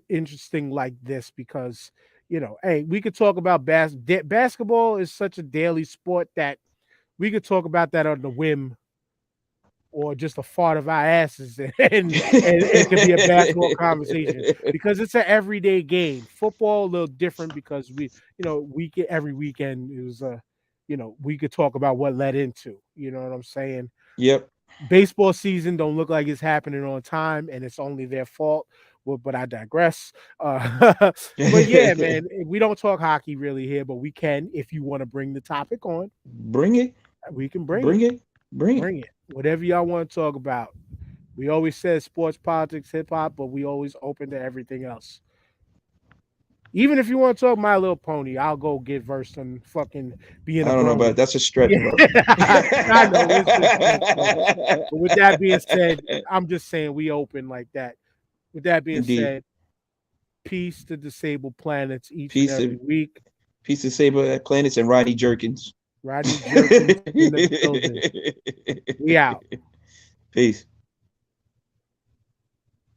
interesting like this, because hey, we could talk about basketball is such a daily sport that we could talk about that on the whim or just a fart of our asses, and it could be a basketball conversation, because it's an everyday game. Football a little different because every weekend it was we could talk about what led into, you know what I'm saying? Yep. Baseball season don't look like it's happening on time, and it's only their fault. But I digress. But yeah, man, we don't talk hockey really here, but we can, if you want to bring the topic on. Bring it. We can bring it. Bring it. Whatever y'all want to talk about. We always said sports, politics, hip hop, but we always open to everything else. Even if you want to talk My Little Pony, I'll go get versed on fucking being. I don't know about it. That's a stretch, bro. I know. But with that being said, I'm just saying we open like that. With that being said, peace to disabled planets each and every week. Peace to disabled planets and Rodney Jerkins. Rodney Jerkins in the building. We out. Peace.